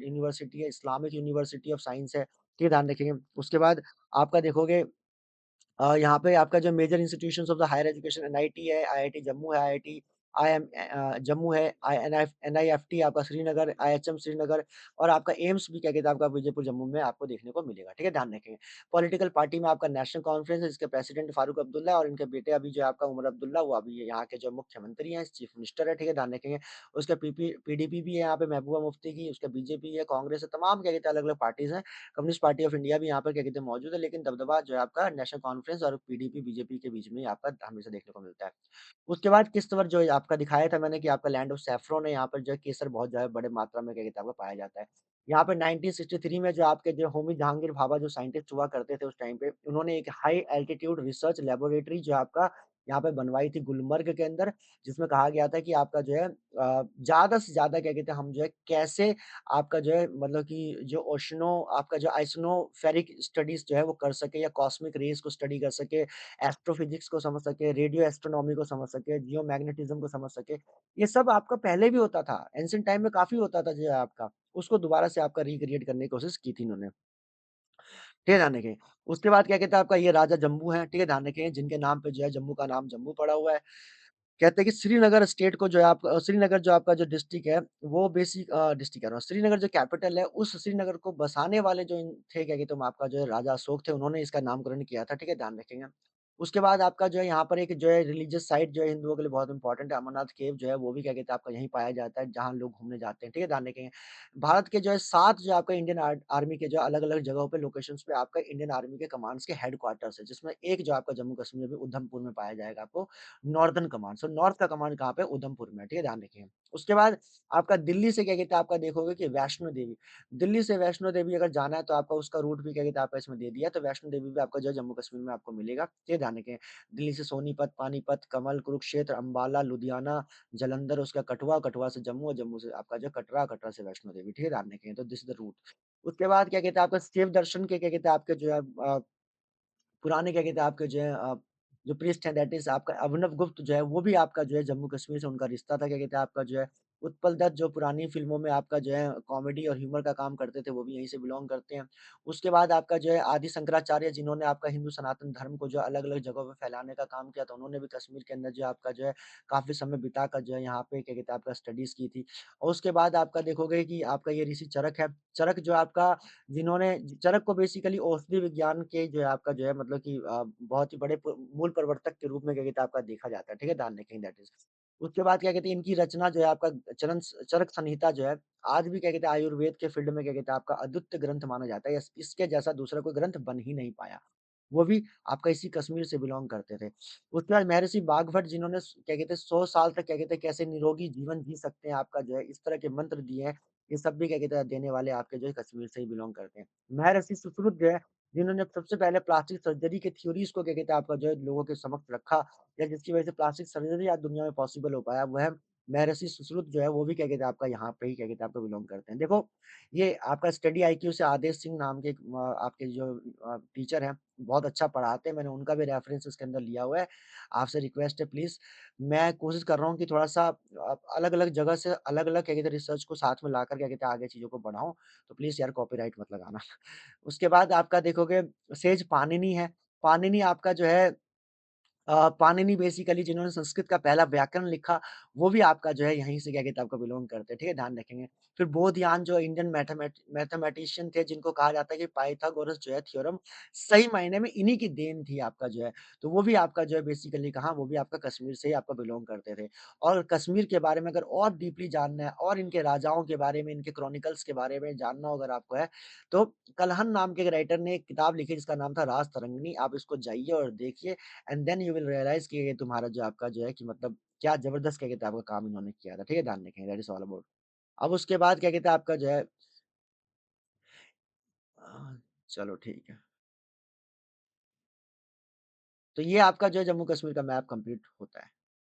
यूनिवर्सिटी है, इस्लामिक यूनिवर्सिटी ऑफ साइंस है, ये ध्यान रखेंगे। उसके बाद आपका देखोगे यहाँ पे आपका जो major institutions of the higher education NIT है, आईआईटी जम्मू है, आईआईटी जम्मू है, एनआईएफटी आपका श्रीनगर, आईएचएम श्रीनगर और आपका एम्स भी क्या कहते हैं आपका विजयपुर जम्मू में आपको देखने को मिलेगा, ठीक है? ध्यान रखेंगे। पॉलिटिकल पार्टी में आपका नेशनल कॉन्फ्रेंस है, जिसके प्रेसिडेंट फारूक अब्दुल्ला है और इनके बेटे अभी जो है आपका उमर अब्दुल्ला, वो अभी यहाँ के जो मुख्यमंत्री हैं, चीफ मिनिस्टर है, ठीक है? ध्यान रखेंगे। उसके पीडीपी भी है यहाँ पे महबूबा मुफ्ती की, उसका बीजेपी है, कांग्रेस है, तमाम क्या कहते हैं अलग-अलग पार्टीज़ हैं। कम्युनिस्ट पार्टी ऑफ इंडिया भी यहाँ पर क्या कहते हैं मौजूद है, लेकिन दबदबा जो है आपका नेशनल कॉन्फ्रेंस और पीडीपी, बीजेपी के बीच में ही आपका हमेशा देखने को मिलता है। उसके बाद किश्तवाड़ जो है आपका दिखाया था मैंने कि आपका लैंड ऑफ सैफ्रॉन है, यहाँ पर जो है केसर बहुत ज़्यादा बड़े मात्रा में क्या कहते हैं आपको पाया जाता है। यहाँ पे 1963 में जो आपके जो होमी जहांगीर भाभा जो साइंटिस्ट हुआ करते थे उस टाइम पे, उन्होंने एक हाई एल्टीट्यूड रिसर्च लैबोरेटरी जो आपका यहाँ पे बनवाई थी गुलमर्ग के अंदर, जिसमें कहा गया था कि आपका जो है ज़्यादा से ज़्यादा क्या कहते हैं हम जो है कैसे आपका जो है मतलब कि जो ओशनो आपका जो आइसोनोफेरिक स्टडीज़ जो है वो कर सके या कॉस्मिक रेज़ को स्टडी कर सके, एस्ट्रोफिज़िक्स को समझ सके, रेडियो एस्ट्रोनॉमी को समझ सके, जियोमैग्नेटिज़्म को समझ सके। ये सब आपका पहले भी होता था, एंशिएंट टाइम में काफ़ी होता था जो है आपका, उसको दोबारा से आपका रिक्रिएट करने की कोशिश की थी इन्होंने। ठीक है, ध्यान रखें। उसके बाद क्या कहते हैं आपका ये राजा जम्बू हैं, ठीक है, ध्यान रखें जिनके नाम पे जो है जम्मू का नाम जम्मू पड़ा हुआ है। कहते हैं कि श्रीनगर स्टेट को जो है आप श्रीनगर जो आपका जो डिस्ट्रिक्ट है, वो डिस्ट्रिक्ट कह रहा हूँ, श्रीनगर जो कैपिटल है, उस श्रीनगर को बसाने वाले जो थे क्या कहते हैं आपका जो है राजा अशोक थे, उन्होंने इसका नामकरण किया था, ठीक है? ध्यान रखेंगे। उसके बाद आपका जो है यहाँ पर एक जो है रिलीजियस साइट जो है हिंदुओं के लिए बहुत इंपॉर्टेंट है, अमरनाथ केव जो है वो भी क्या कहते हैं आपका यहीं पाया जाता है, जहाँ लोग घूमने जाते हैं, ठीक है? ध्यान रखेंगे। भारत के जो है 7 जो आपका इंडियन आर्मी के जो अलग-अलग जगहों पे लोकेशंस पे आपका इंडियन आर्मी के कमांड्स के हेडक्वार्टर्स है, जिसमें एक जो आपका जम्मू कश्मीर में उधमपुर में पाया जाएगा आपको नॉर्दर्न कमांड। सो नॉर्थ का कमांड कहाँ पे? उधमपुर में है, ठीक है? ध्यान रखिए। उसके बाद आपका दिल्ली से क्या कहते हैं आपका देखोगे कि वैष्णो देवी। दिल्ली से वैष्णो देवी अगर जाना है तो आपका उसका रूट भी क्या कहते हैं आपका इसमें दे दिया है, तो वैष्णो देवी भी आपका जो है जम्मू कश्मीर में आपको मिलेगा, ठीक है? ध्यान रखें। दिल्ली से सोनीपत, पानीपत, कमल, कुरुक्षेत्र, अंबाला, लुधियाना, जालंधर, उसका कठुआ, कठुआ से जम्मू और जम्मू से आपका जो कटरा, कटरा से वैष्णो देवी, ठीक है? ध्यान रखें। तो दिस इज़ द रूट। उसके बाद क्या कहते हैं आपका शिव दर्शन के क्या कहते हैं आपके जो है पुराने क्या कहते हैं आपके जो है जो प्रीस्ट हैं दैट इज़ आपका अभिनव गुप्त जो है वो भी आपका जो है जम्मू कश्मीर से उनका रिश्ता था क्या कहते हैं आपका जो है उत्पल दत्त जो पुरानी फ़िल्मों में आपका जो है कॉमेडी और ह्यूमर का काम करते थे वो भी यहीं से बिलॉन्ग करते हैं। उसके बाद आपका जो है आदि शंकराचार्य जिन्होंने आपका हिंदू सनातन धर्म को जो अलग-अलग जगहों पे फैलाने का काम किया था उन्होंने भी कश्मीर के अंदर जो आपका जो है काफ़ी समय बिताकर जो है यहाँ पे क्या कहते हैं आपका स्टडीज़ की थी। और उसके बाद आपका देखोगे कि आपका ये ऋषि चरक है। चरक जो आपका जिन्होंने चरक को बेसिकली औषधि विज्ञान के जो है आपका जो है मतलब कि बहुत ही बड़े मूल प्रवर्तक के रूप में क्या कहते हैं आपका देखा जाता है, ठीक है? ध्यान रखें दैट इज़। उसके बाद क्या कहते हैं इनकी रचना जो है आपका चरक संहिता जो है, आज भी क्या कहते हैं आयुर्वेद के फील्ड में क्या कहते हैं आपका अद्वितीय ग्रंथ माना जाता है। इसके जैसा दूसरा कोई ग्रंथ बन ही नहीं पाया। वो भी आपका इसी कश्मीर से बिलॉन्ग करते थे। उसके बाद महर्षि बागभट्ट जिन्होंने क्या कहते हैं 100 साल तक क्या कहते हैं कैसे निरोगी जीवन जी सकते हैं आपका जो है इस तरह के मंत्र दिए हैं। ये सब भी क्या कहते हैं देने वाले आपके जो है कश्मीर से ही बिलॉन्ग करते हैं। महर्षि सुश्रुत जो है, जिन्होंने सबसे पहले प्लास्टिक सर्जरी के थ्योरीज़ को क्या कहते हैं आपका जो है लोगों के समक्ष रखा या जिसकी वजह से प्लास्टिक सर्जरी आज दुनिया में पॉसिबल हो पाया, वह महर्षि सुश्रुत जो है वो भी क्या कहते हैं आपका यहाँ पे ही क्या कहते हैं आपको बिलॉन्ग करते हैं। देखो, ये आपका स्टडी आईक्यू से आदेश सिंह नाम के एक आपके जो टीचर हैं, बहुत अच्छा पढ़ाते हैं, मैंने उनका भी रेफरेंस इसके अंदर लिया हुआ है। आपसे रिक्वेस्ट है प्लीज़ मैं कोशिश कर रहा हूँ कि थोड़ा-सा अलग-अलग जगह से अलग-अलग क्या कहते हैं रिसर्च को साथ में लाकर क्या कहते हैं आगे चीज़ों को बढ़ाऊँ, तो प्लीज़ यार कॉपीराइट मत लगाना। उसके बाद आपका देखोगे सेज पाणिनि है, पाणिनि आपका जो है पाणिनि बेसिकली जिन्होंने संस्कृत का पहला व्याकरण लिखा, वो भी आपका जो है यहीं से क्या कहते हैं आपका बिलॉन्ग करते हैं, ठीक है? ध्यान रखेंगे। फिर बोधयान जो इंडियन मैथमेटिशियन थे जिनको कहा जाता है कि पाइथागोरस जो है थ्योरम सही मायने में इन्हीं की देन थी आपका जो है। तो वो भी आपका जो है बेसिकली कहाँ वो भी आपका कश्मीर से ही आपका बिलॉन्ग करते थे। और कश्मीर के बारे में अगर और डीपली जानना है और इनके राजाओं के बारे में, इनके क्रॉनिकल्स के बारे में जानना हो अगर आपको है, तो कल्हन नाम के एक राइटर ने एक किताब लिखी जिसका नाम था राज तरंगिणी। आप इसको जाइए और देखिए and then you will realise कि ये तुम्हारा जो आपका जो है कि मतलब क्या ज़बरदस्त क्या कहते हैं आपका काम इन्होंने किया था, ठीक है? ध्यान रखें दैट इज़ ऑल अबाउट। अब उसके बाद क्या कहते हैं आपका जो है चलो ठीक है। तो ये आपका जो है जम्मू कश्मीर का मैप कंप्लीट होता है।